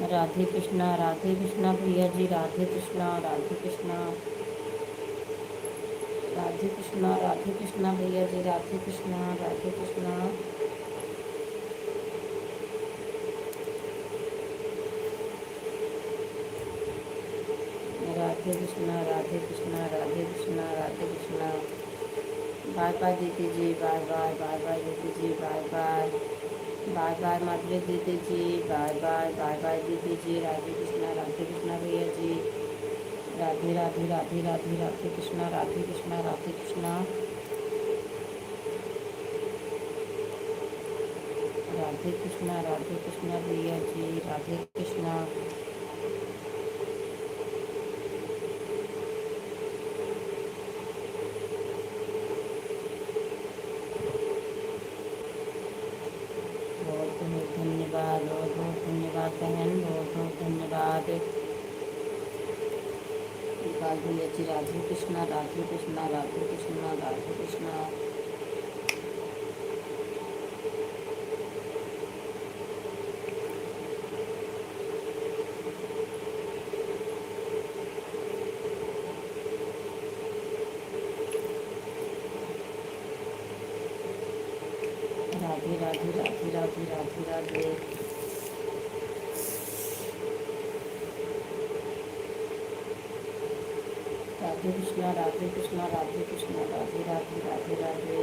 राधे कृष्णा भैया जी, राधे कृष्णा, राधे कृष्णा। राधे कृष्णा, राधे कृष्णा भैया जी, राधे कृष्णा, राधे कृष्णा। राधे कृष्णा, राधे कृष्णा, राधे कृष्णा, राधे कृष्णा। बाय बाय दीदी जी, बाय बाय, बाय बाय दीदी जी, बाय बाय, बाय बाय माधुरी दीदी जी, बाय बाय, बाय बाय दीदी जी। राधे कृष्णा भैया जी, राधे राधे राधे राधे राधे कृष्णा, राधे कृष्णा, राधे कृष्णा। राधे कृष्णा भैया जी, राधे कृष्णा। बहुत बहुत धन्यवाद, बहुत बहुत धन्यवाद बहन, बहुत बहुत धन्यवाद। विकास भैया जी, राधे कृष्णा, राधे कृष्णा, राधे कृष्णा, राधे कृष्णा। राधे राधे राधे राधे राधे राधे। राधे कृष्णा, राधे कृष्णा, राधे कृष्णा, राधे राधे राधे राधे।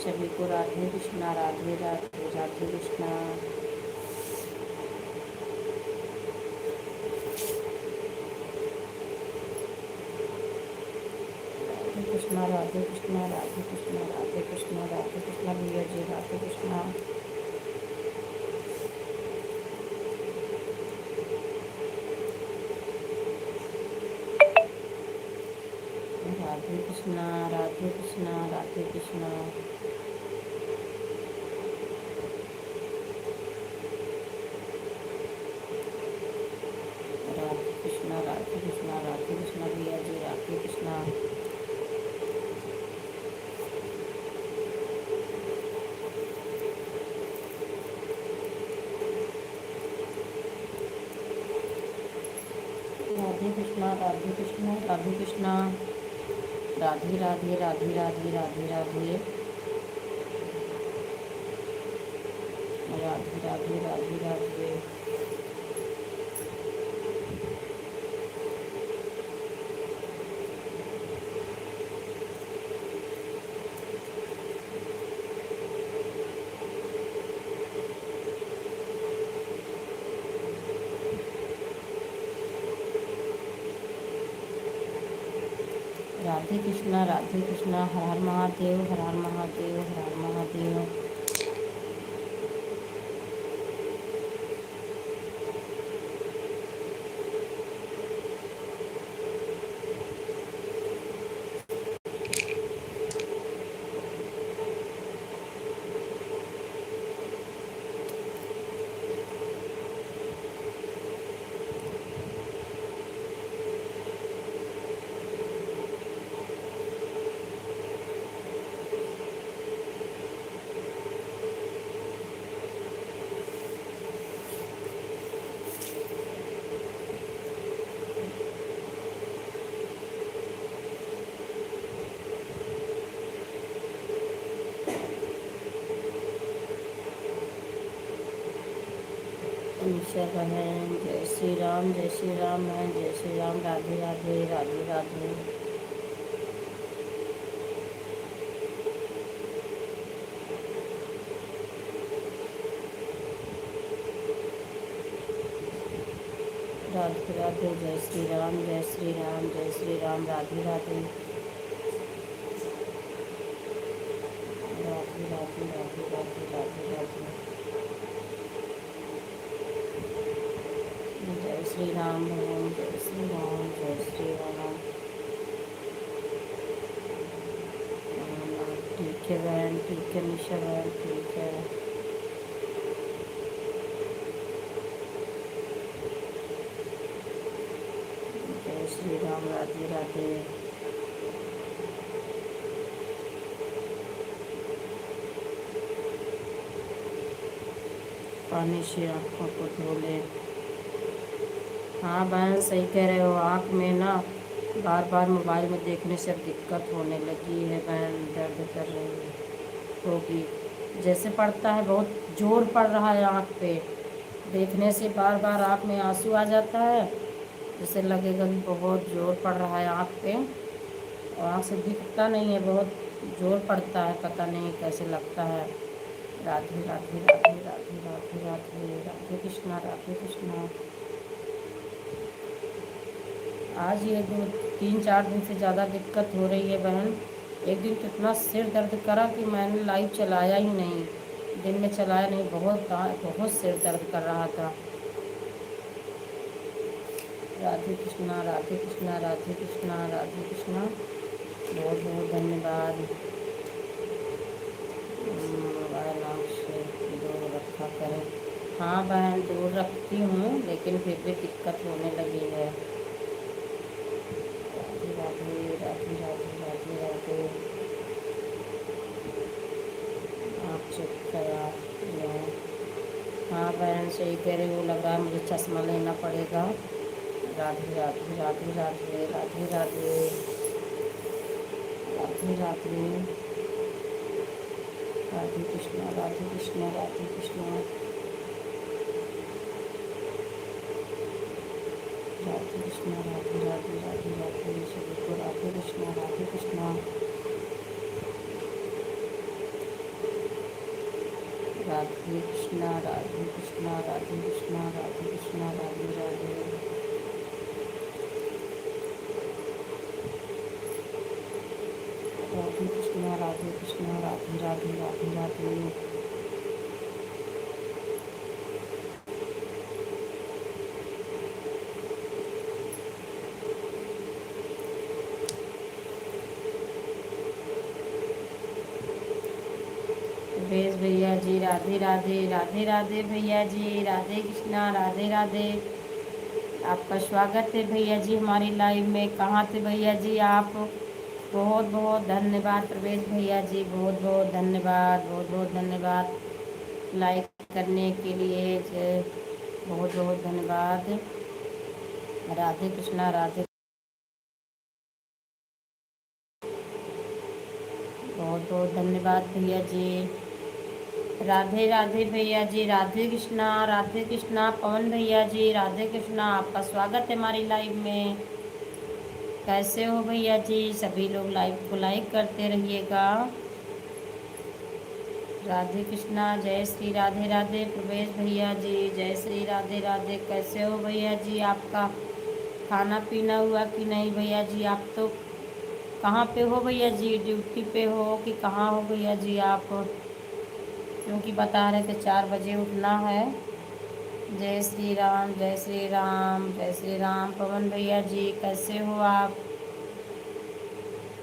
सभी को राधे कृष्णा, राधे राधे राधे कृष्णा। राधे कृष्णा, राधे कृष्णा, राधे कृष्णा, राधे कृष्णा, राधे कृष्णा भैया जी, राधे कृष्णा। राधे कृष्णा, राधे कृष्णा, राधे कृष्णा। राधे कृष्णा, राधे कृष्णा, राधे कृष्णा भैया जी, राधे कृष्णा। राधे कृष्णा, राधे कृष्णा, राधे कृष्णा। राधे राधे राधे राधे राधे राधे। राधे राधे राधे राधे। राधे कृष्णा, हर हर महादेव, हर हर महादेव, हर हर महादेव। निशा बहन, जय श्री राम, जय श्री राम बहन, जय श्री राम। राधे राधे राधे राधे। राधे राधे, जय श्री राम, जय श्री राम, जय श्री राम। राधे राधे राधे राधे राधे राधे राधे राधे। श्री राम बहन, जय श्री राम, जय श्री राम। ठीक है बहन, ठीक है निशा बहन, ठीक है। जय श्री राम, राधे राधे। पानी से आँखों को धो ले। हाँ बहन सही कह रहे हो, आँख में ना बार बार मोबाइल में देखने से अब दिक्कत होने लगी है बहन, दर्द कर रही है होगी। जैसे पड़ता है, बहुत जोर पड़ रहा है आँख पे, देखने से बार बार आँख में आंसू आ जाता है, जैसे लगेगा कि बहुत जोर पड़ रहा है आँख पे, और आँख से दिखता नहीं है, बहुत जोर पड़ता है, पता नहीं कैसे लगता है। राधे राधे राधे राधे राधे राधे राधे कृष्णा, राधे कृष्णा। आज ये 2 3 4 दिन से ज़्यादा दिक्कत हो रही है बहन। एक दिन तो इतना सिर दर्द करा कि मैंने लाइव चलाया ही नहीं, दिन में चलाया नहीं, बहुत बहुत सिर दर्द कर रहा था। राधे कृष्णा, राधे कृष्णा, राधे कृष्णा, राधे कृष्णा। बहुत बहुत धन्यवाद। मोबाइल आँख से दूर रखा करें। हाँ बहन दूर रखती हूँ, लेकिन फिर भी दिक्कत होने लगी है। राधे राधे राधे राधे राधे राधे। आप चेक करा। हाँ बहन सही कह रही हो, लग रहा है मुझे चश्मा लेना पड़ेगा। राधे राधे राधे राधे राधे राधे राधे राधे। राधे कृष्णा, राधे कृष्णा, राधे कृष्णा। राधे कृष्णा, राधे राधे राधे राधे। सभी को राधे कृष्णा, राधे कृष्णा। राधे कृष्णा, राधे कृष्णा, राधे कृष्णा, राधे कृष्णा, राधे राधे। राधे कृष्णा, राधे कृष्णा, राधे राधे राधे राधे। बेस भैया जी राधे राधे, राधे राधे भैया जी, राधे कृष्णा, राधे राधे। आपका स्वागत है भैया जी हमारी लाइव में। कहाँ थे भैया जी आप? बहुत बहुत धन्यवाद प्रवेश भैया जी, बहुत बहुत धन्यवाद, बहुत बहुत धन्यवाद लाइक करने के लिए। बहुत बहुत धन्यवाद। राधे कृष्णा, राधे। बहुत बहुत धन्यवाद भैया जी। राधे राधे भैया जी, राधे कृष्णा, राधे कृष्णा। पवन भैया जी राधे कृष्णा, आपका स्वागत है हमारी लाइव में। कैसे हो भैया जी? सभी लोग लाइव को लाइक करते रहिएगा। राधे कृष्णा, जय श्री राधे राधे प्रवेश भैया जी, जय श्री राधे राधे। कैसे हो भैया जी? आपका खाना पीना हुआ कि नहीं भैया जी? आप तो कहाँ पे हो भैया जी? ड्यूटी पे हो कि कहाँ हो भैया जी आप? क्योंकि बता रहे थे 4 बजे उठना है। जय श्री राम, जय श्री राम, जय श्री राम। पवन भैया जी कैसे हो आप?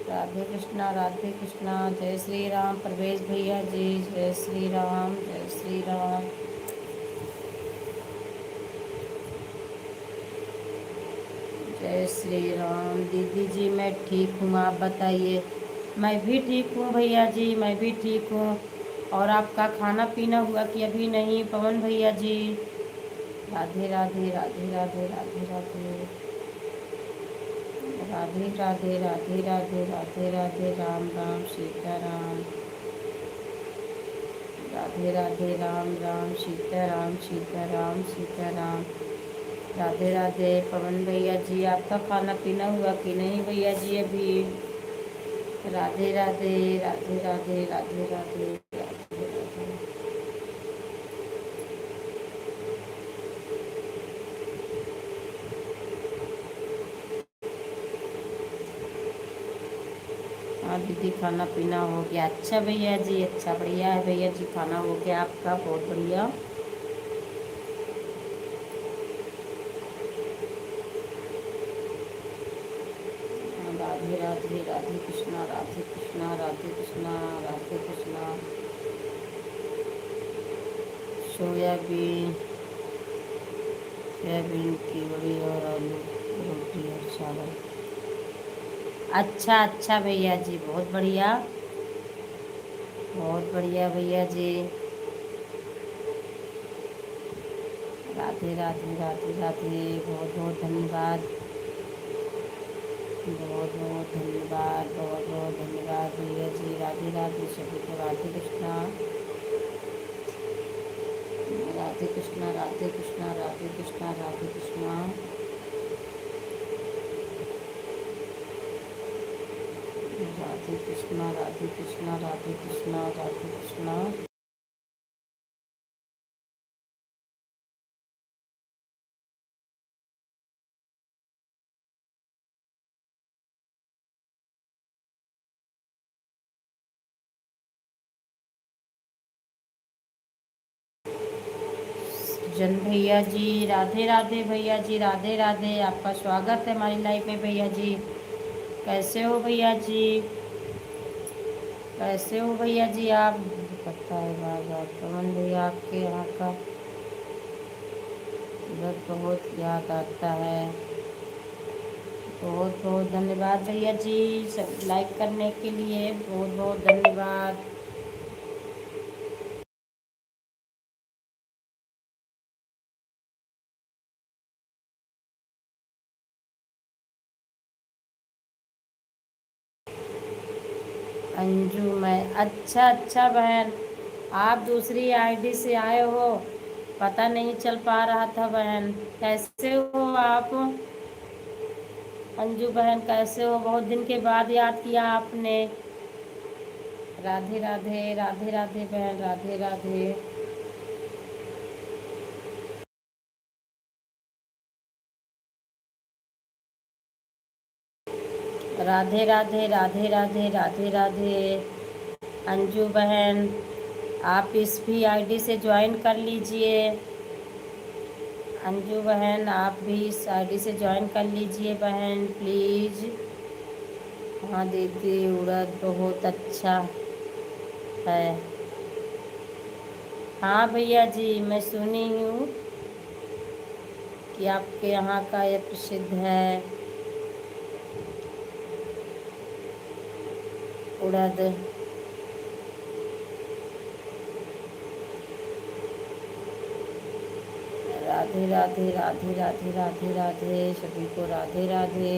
राधे कृष्णा, राधे कृष्णा, जय श्री राम। प्रवेश भैया जी जय श्री राम, जय श्री राम। जय श्री राम। दीदी जी मैं ठीक हूँ, आप बताइए? मैं भी ठीक हूँ भैया जी, मैं भी ठीक हूँ। और आपका खाना पीना हुआ कि अभी नहीं पवन भैया जी? राधे राधे राधे राधे राधे राधे राधे राधे राधे राधे राधे राधे। राम राम सीता राम, राधे राधे राम राम सीता राम, सीता राम सीता राम। राधे राधे। पवन भैया जी आपका खाना पीना हुआ कि नहीं भैया जी अभी? राधे राधे राधे राधे राधे राधे राधे राधे। हाँ दीदी खाना पीना हो गया। अच्छा भैया जी, अच्छा बढ़िया है भैया जी, खाना हो गया आपका, बहुत बढ़िया। राधे राधे राधे कृष्णा राधे कृष्णा राधे कृष्णा राधे कृष्णा। सोयाबीन सोयाबीन की बड़ी और आलू रोटी और चावल। अच्छा अच्छा भैया जी, बहुत बढ़िया, बहुत बढ़िया भैया जी। राधे राधे राधे राधे, बहुत बहुत धन्यवाद, बहुत बहुत धन्यवाद, बहुत बहुत धन्यवाद भैया जी। राधे राधे सभी को राधे कृष्णा, राधे कृष्णा राधे कृष्णा राधे कृष्णा राधे कृष्णा। राधे कृष्णा राधे कृष्णा राधे कृष्णा राधे कृष्णा। जन भैया जी राधे राधे, भैया जी राधे राधे, आपका स्वागत है हमारी लाइफ में भैया जी। कैसे हो भैया जी, कैसे हो भैया जी आप? पता है बात पवन भैया, आपके यहाँ का उधर बहुत याद आता है। बहुत बहुत धन्यवाद भैया जी, सब लाइक करने के लिए बहुत बहुत धन्यवाद। अंजू, मैं अच्छा अच्छा बहन, आप दूसरी आईडी से आए हो, पता नहीं चल पा रहा था बहन। कैसे हो आप? अंजू बहन कैसे हो? बहुत दिन के बाद याद किया आपने। राधे राधे राधे राधे बहन, राधे राधे। राधे राधे राधे राधे राधे राधे। अंजू बहन, आप इस भी आईडी से ज्वाइन कर लीजिए। अंजू बहन, आप भी इस आईडी से ज्वाइन कर लीजिए बहन प्लीज़। हाँ दीदी, उड़द बहुत अच्छा है। हाँ भैया जी, मैं सुनी हूँ कि आपके यहाँ का ये प्रसिद्ध है उड़द। राधे राधे राधे राधे राधे राधे, सभी को राधे राधे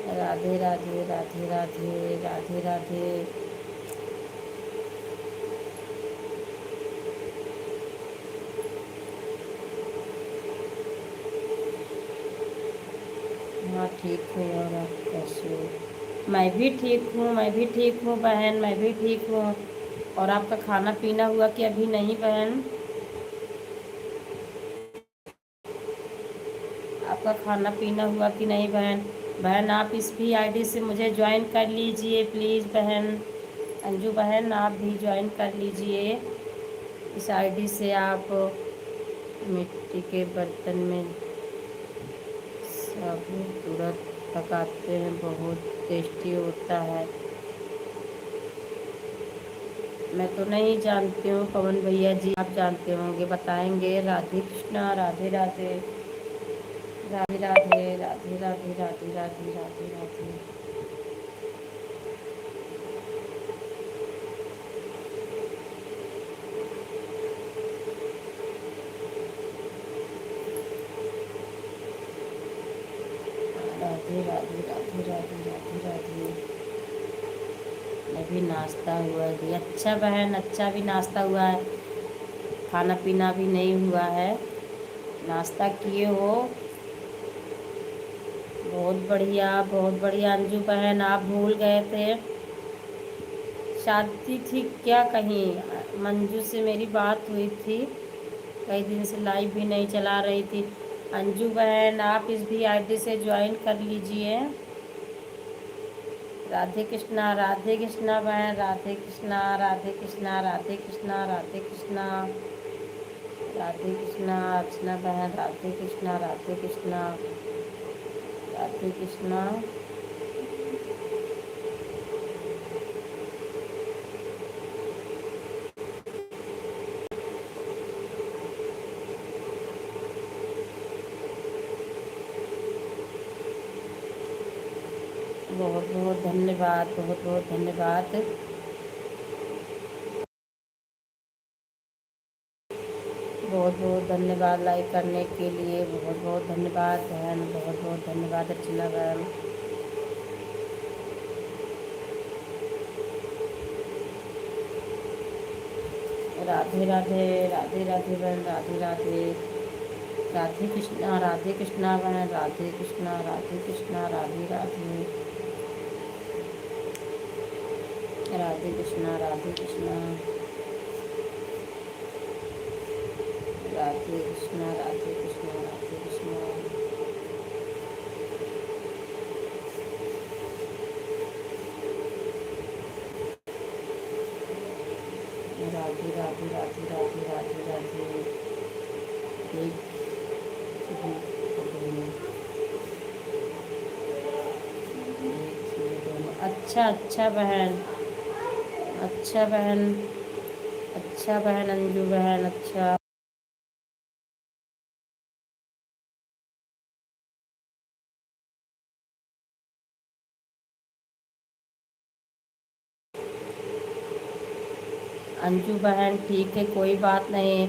राधे राधे राधे राधे राधे राधे। हाँ ठीक हूँ, और आप कैसे हो? मैं भी ठीक हूँ, मैं भी ठीक हूँ बहन, मैं भी ठीक हूँ। और आपका खाना पीना हुआ कि अभी नहीं बहन? आपका खाना पीना हुआ कि नहीं बहन? बहन, आप इस भी आईडी से मुझे ज्वाइन कर लीजिए प्लीज़ बहन। अंजू बहन, आप भी ज्वाइन कर लीजिए। इस आईडी से आप मिट्टी के बर्तन में साबुत उड़द पकाते हैं, बहुत टेस्टी होता है। मैं तो नहीं जानती हूँ पवन भैया जी, आप जानते होंगे, बताएंगे। राधे कृष्णा राधे राधे राधे राधे राधे राधे राधे राधे राधे राधे। राधे राधे राधे राधे राधे राधे। अभी नाश्ता हुआ है? अच्छा बहन, अच्छा भी नाश्ता हुआ है, खाना पीना भी नहीं हुआ है, नाश्ता किए हो? बहुत बढ़िया, बहुत बढ़िया। अंजू बहन, आप भूल गए थे, शादी थी क्या कहीं? मंजू से मेरी बात हुई थी, कई दिन से लाइव भी नहीं चला रही थी। अंजू बहन, आप इस भी आईडी से ज्वाइन कर लीजिए। राधे कृष्णा बहन, राधे कृष्णा राधे कृष्णा राधे कृष्णा राधे कृष्णा राधे कृष्णा। अर्चना बहन, राधे कृष्णा राधे कृष्णा। राधे कृष्णा। बहुत बहुत धन्यवाद, बहुत बहुत धन्यवाद। बहुत बहुत धन्यवाद लाइक करने के लिए, बहुत बहुत धन्यवाद बहन, बहुत बहुत धन्यवाद अर्चना बहन। राधे राधे, राधे राधे बहन, राधे राधे। राधे कृष्णा, राधे कृष्णा बहन, राधे कृष्णा, राधे कृष्णा, राधे राधे। राधे कृष्णा, राधे कृष्णा, राधे कृष्णा, राधे कृष्णा, राधे कृष्णा। राधे राधे, राधे राधे, राधे राधे। एक अच्छा अच्छा बहन, अच्छा बहन, अच्छा बहन अंजू बहन, अच्छा। अंजू बहन ठीक है, कोई बात नहीं।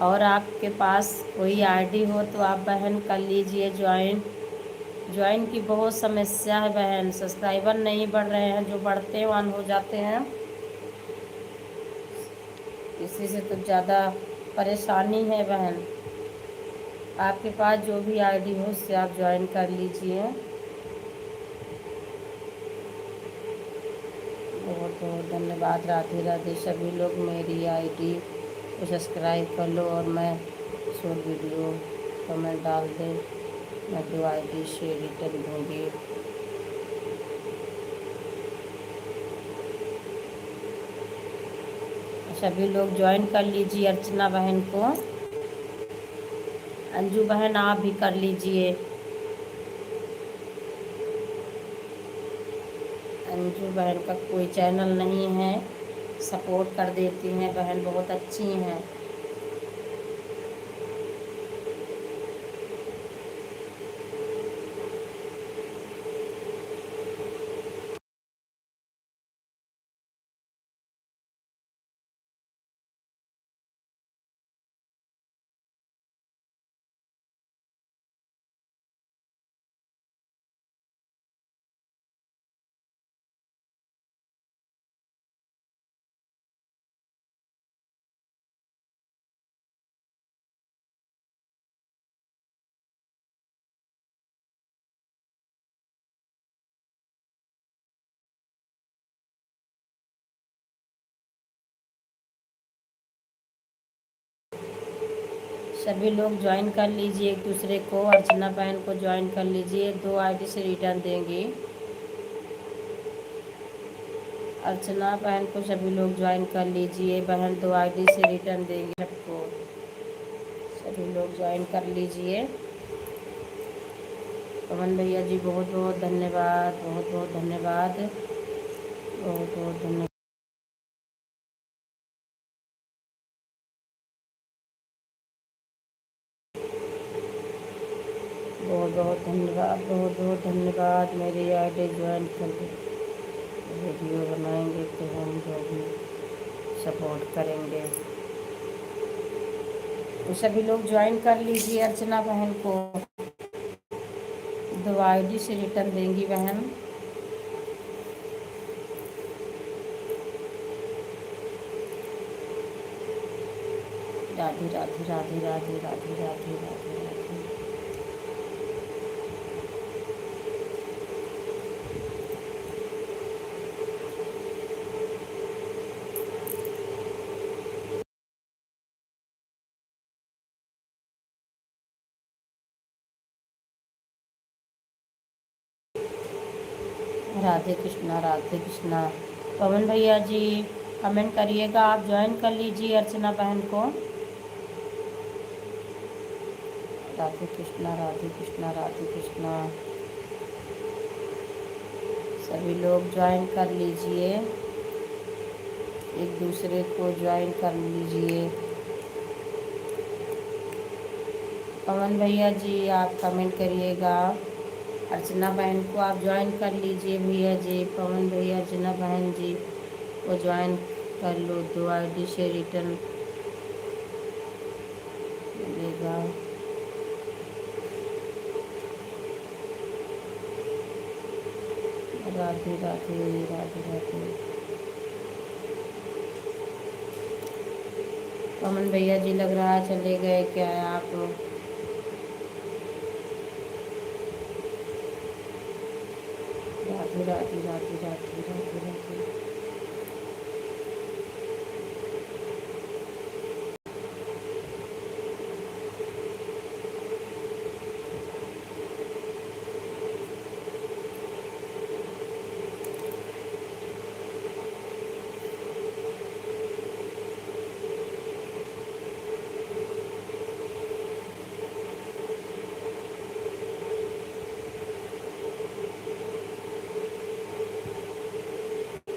और आपके पास कोई आईडी हो तो आप बहन कर लीजिए ज्वाइन। ज्वाइन की बहुत समस्या है बहन, सब्सक्राइबर नहीं बढ़ रहे हैं, जो बढ़ते हैं ऑन हो जाते हैं। इसी से तो ज़्यादा परेशानी है बहन। आपके पास जो भी आईडी हो उससे आप ज्वाइन कर लीजिए। बहुत बहुत धन्यवाद। राधे राधे। सभी लोग मेरी आईडी को सब्सक्राइब कर लो और मैं शॉर्ट वीडियो कमेंट डाल दें, मैं दो आईडी से रिटर्न दूँगी। सभी लोग ज्वाइन कर लीजिए अर्चना बहन को। अंजू बहन आप भी कर लीजिए। अंजू बहन का कोई चैनल नहीं है, सपोर्ट कर देती हैं बहन, बहुत अच्छी हैं। सभी लोग ज्वाइन कर लीजिए एक दूसरे को। अर्चना बहन को ज्वाइन कर लीजिए, दो आईडी से रिटर्न देंगी। अर्चना बहन को सभी लोग ज्वाइन कर लीजिए बहन, दो आईडी से रिटर्न देंगे सबको। सभी लोग ज्वाइन कर लीजिए। पवन भैया जी बहुत बहुत धन्यवाद, बहुत बहुत धन्यवाद, बहुत बहुत धन्यवाद। बहुत बहुत धन्यवाद, बहुत बहुत धन्यवाद। मेरी आईडी ज्वाइन कर दी। वीडियो बनाएंगे तो हम जो भी सपोर्ट करेंगे। तो सभी लोग ज्वाइन कर लीजिए अर्चना बहन को, दो आईडी से रिटर्न देंगी बहन। राधे राधे, राधे राधे, राधे राधे, राधे राधे। राधे कृष्णा, राधे कृष्णा। पवन भैया जी कमेंट करिएगा, आप ज्वाइन कर लीजिए अर्चना बहन को। राधे कृष्णा, राधे कृष्णा, राधे कृष्णा। सभी लोग ज्वाइन कर लीजिए, एक दूसरे को ज्वाइन कर लीजिए। पवन भैया जी आप कमेंट करिएगा। अर्चना बहन को आप ज्वाइन कर लीजिए भैया जी। पवन भैया, अर्चना बहन जी को ज्वाइन कर लो, 2 ID से रिटर्न मिलेगा। राधे राधे राधे राधे। पवन भैया जी लग रहा है चले गए क्या आप? राधे राधे राधे राधे राधे राधे।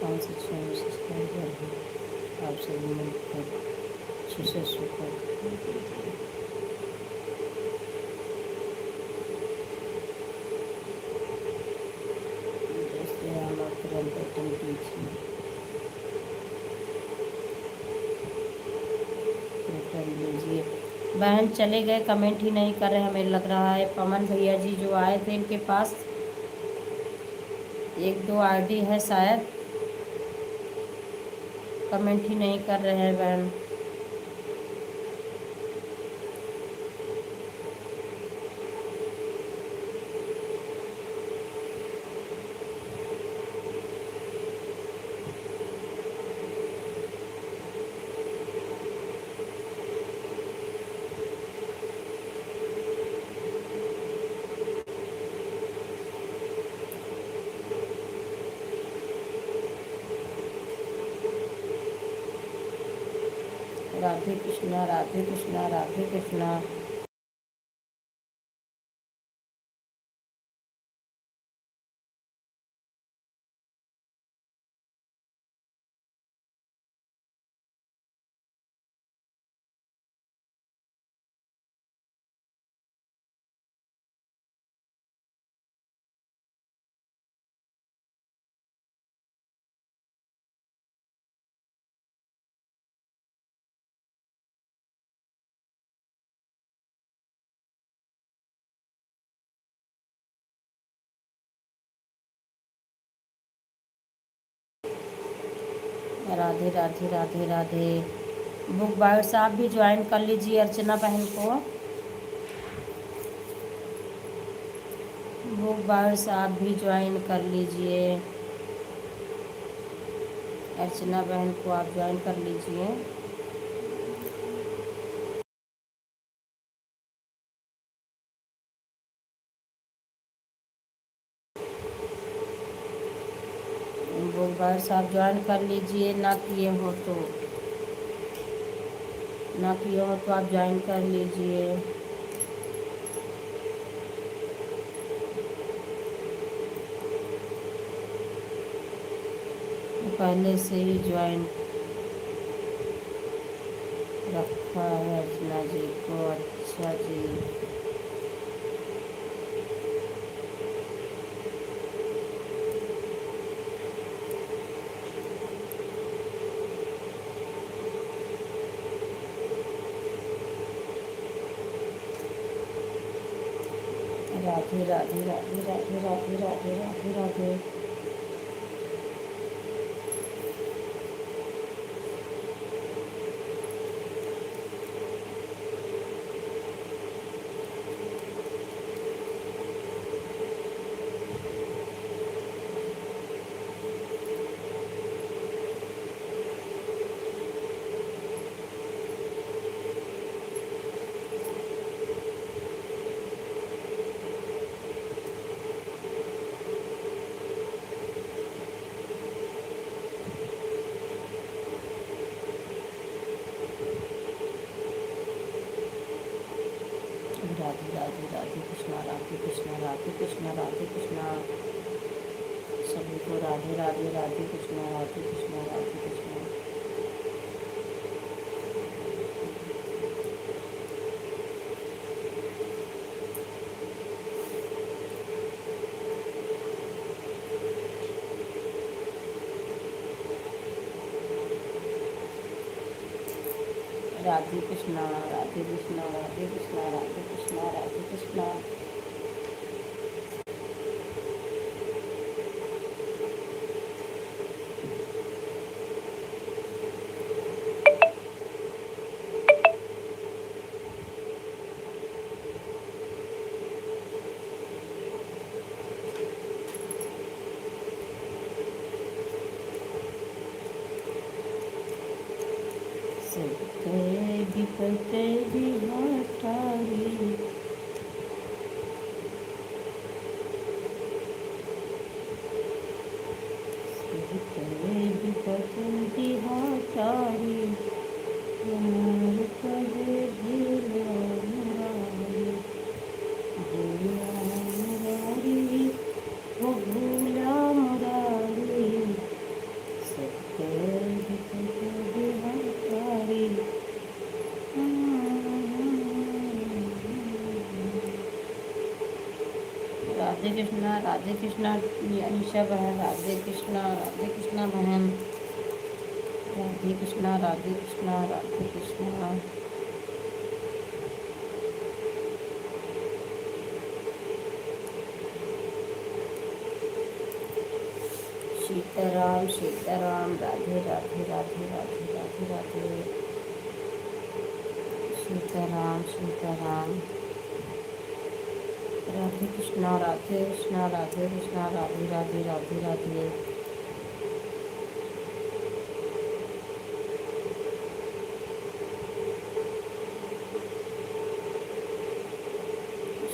पाँच सौ सब्सक्राइबर हैं, आप सभी मिलकर 600 पर जैसे हम तुरंत बटन कीजिए, रिटर्न लीजिए। बहन चले गए, कमेंट ही नहीं कर रहे हमें लग रहा है। पवन भैया जी जो आए थे इनके पास 1-2 ID है शायद, कमेंट ही नहीं कर रहे हैं बहन। राधे कृष्णा राधे कृष्णा राधे कृष्णा। राधे राधे राधे राधे। बुक बाय साहब भी ज्वाइन कर लीजिए अर्चना बहन को। बुक बाय साहब भी ज्वाइन कर लीजिए, अर्चना बहन को आप ज्वाइन कर लीजिए। बुक बाय साहब ज्वाइन कर लीजिए, ना किए हो तो आप ज्वाइन कर लीजिए। पहले से ही ज्वाइन रखा है अर्चना जी को। अच्छा जी, राधे राधे राधे राधे राधे राधे राधे राधे। राधे राधे राधे कृष्णा राधे कृष्णा राधे कृष्णा राधे कृष्णा। सब सभी को राधे राधे, राधे कृष्णा, राधे कृष्णा, राधे कृष्णा। राधे कृष्णा, राधे कृष्णा, राधे कृष्णा, राधे कृष्णा, राधे कृष्णा। सबके विपते विहटारी, सबके विपते विहटारी, यार कहे भूला मुरारी, भूला मुरारी, वो भूला मुरारी, सबके विपते विहटारी। राधे कृष्णा, राधे कृष्णा। अनिशा बहन, राधे कृष्णा बहन, राधे कृष्णा, राधे कृष्णा, राधे कृष्णा। सीताराम सीताराम, राधे राधे, राधे राधे, राधे राधे। सीताराम सीताराम, राधे कृष्णा, राधे कृष्णा, राधे कृष्णा, राधे राधे, राधे राधे।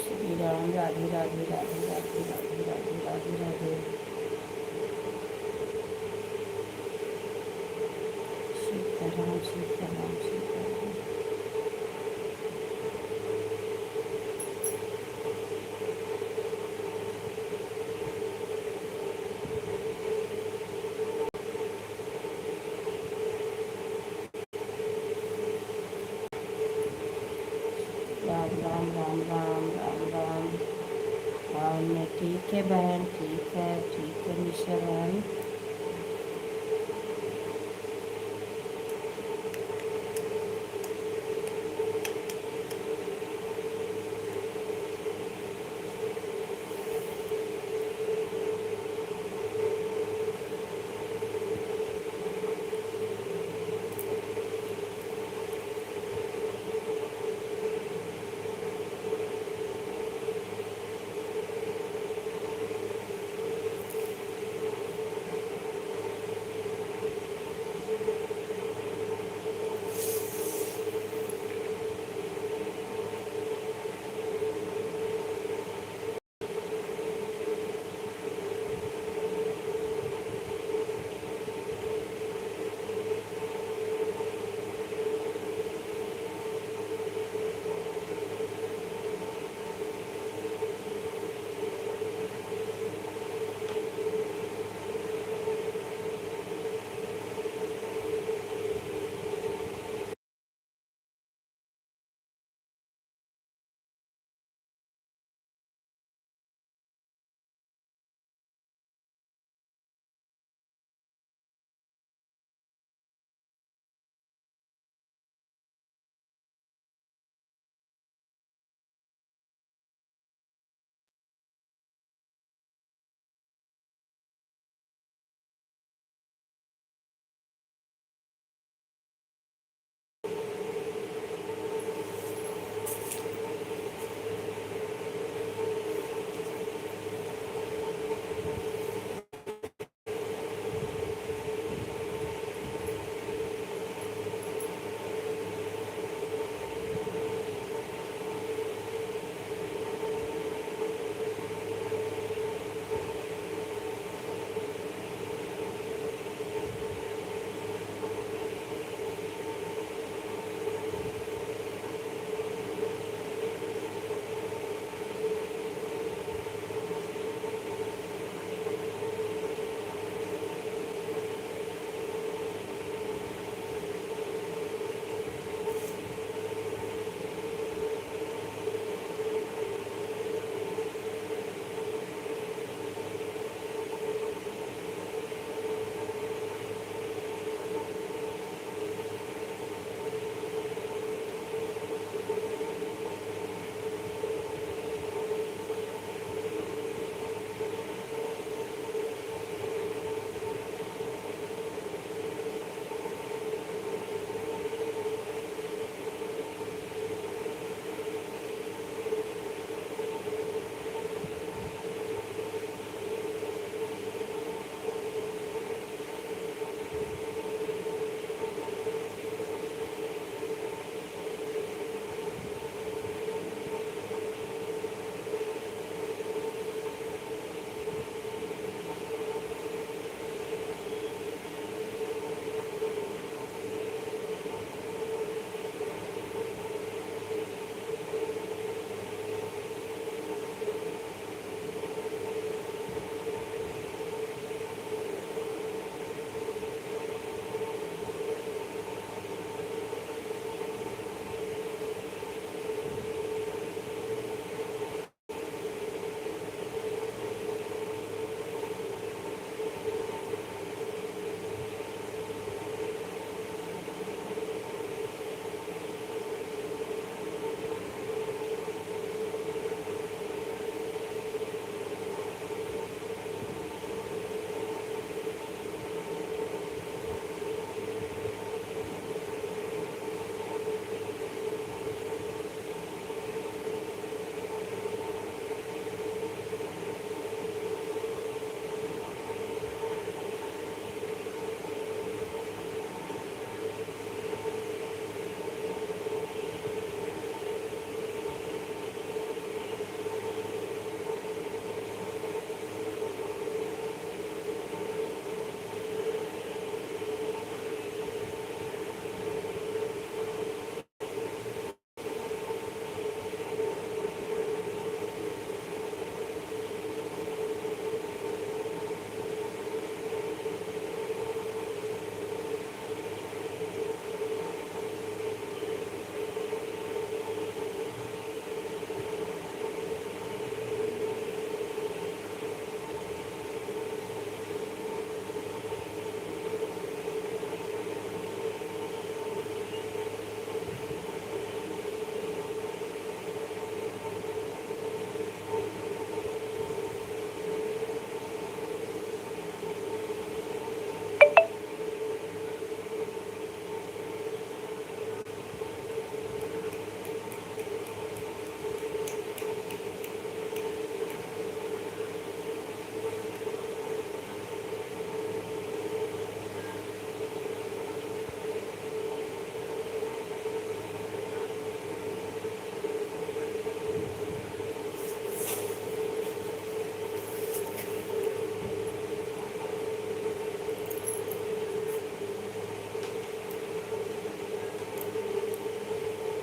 श्री राम, राधे राधे, राधे राधे, राधे राधे, राधे राधे। सीताराम सीताराम सीताराम। राम राम राम राम राम राम। हाँ मैं ठीक है बहन, ठीक है निशा बहन।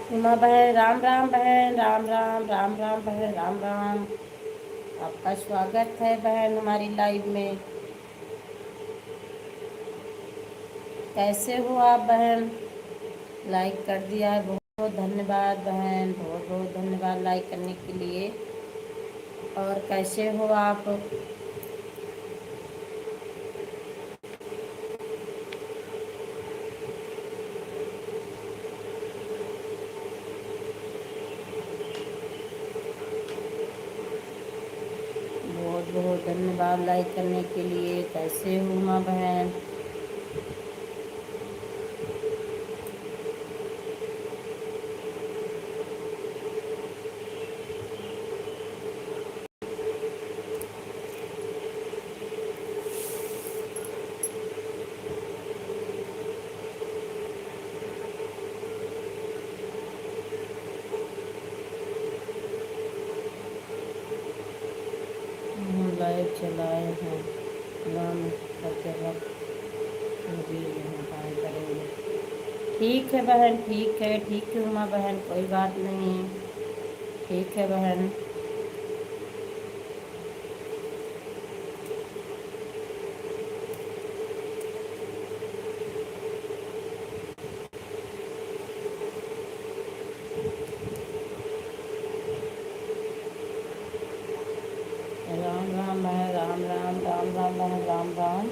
उमा बहन राम राम बहन, राम राम, राम राम बहन, राम राम। आपका स्वागत है बहन हमारी लाइव में। कैसे हो आप बहन? लाइक कर दिया है, बहुत बहुत धन्यवाद बहन, बहुत बहुत धन्यवाद लाइक करने के लिए। और कैसे हो आप? बहुत बहुत धन्यवाद लाइक करने के लिए। कैसे हो उमा बहन? हम लाइव चलाए हैं, राम करते वक्त भी यहाँ पाए करेंगे। ठीक है बहन, ठीक है, ठीक है उमा बहन, कोई बात नहीं। ठीक है बहन। राम राम बहन, राम राम, राम राम बहन, राम राम।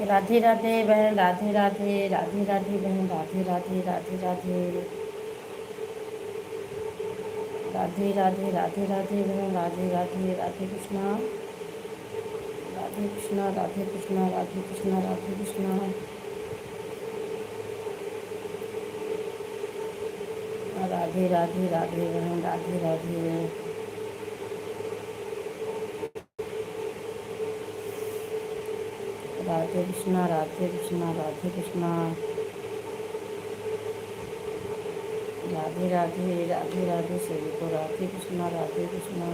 राधे राधे बहन, राधे राधे, राधे राधे बहन, राधे राधे, राधे राधे, राधे राधे, राधे राधे बहन, राधे राधे, राधे कृष्णा, राधे कृष्णा, राधे कृष्णा, राधे कृष्णा, राधे कृष्णा, राधे राधे, राधे बहन, राधे राधे, राधे कृष्णा, राधे कृष्णा, राधे कृष्णा, राधे राधे, राधे राधे सभी को राधे कृष्णा, राधे कृष्णा,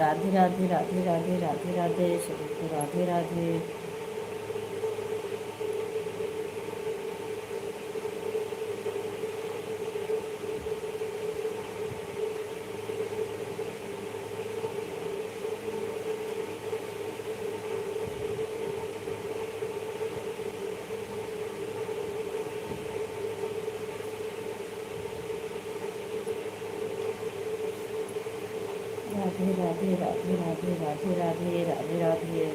राधे राधे, राधे राधे, राधे राधे सभी को राधे राधे, राधे राधे, राधे राधे, राधे राधे, राधे राधे,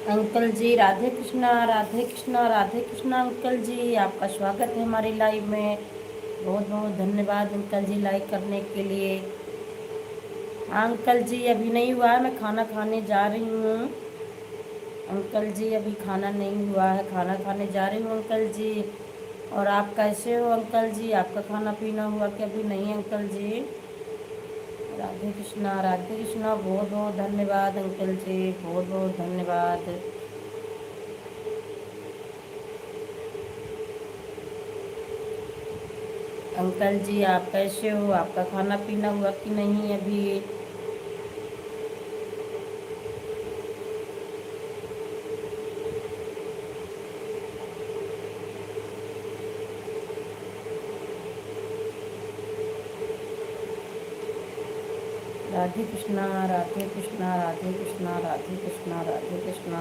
अंकल जी राधे कृष्णा, राधे कृष्णा, राधे कृष्णा। अंकल जी आपका स्वागत है हमारी लाइव में। बहुत बहुत धन्यवाद अंकल जी लाइक करने के लिए। हाँ अंकल जी अभी नहीं हुआ है, मैं खाना खाने जा रही हूँ। अंकल जी अभी खाना नहीं हुआ है, खाना खाने जा रही हूँ अंकल जी। और आप कैसे हो अंकल जी? आपका खाना पीना हुआ कि अभी नहीं अंकल जी? राधे कृष्णा, राधे कृष्णा। बहुत बहुत धन्यवाद अंकल जी, बहुत बहुत धन्यवाद। अंकल जी आप कैसे हो? आपका खाना पीना हुआ कि नहीं अभी? राधे कृष्णा, राधे कृष्णा, राधे कृष्णा, राधे कृष्णा, राधे कृष्णा।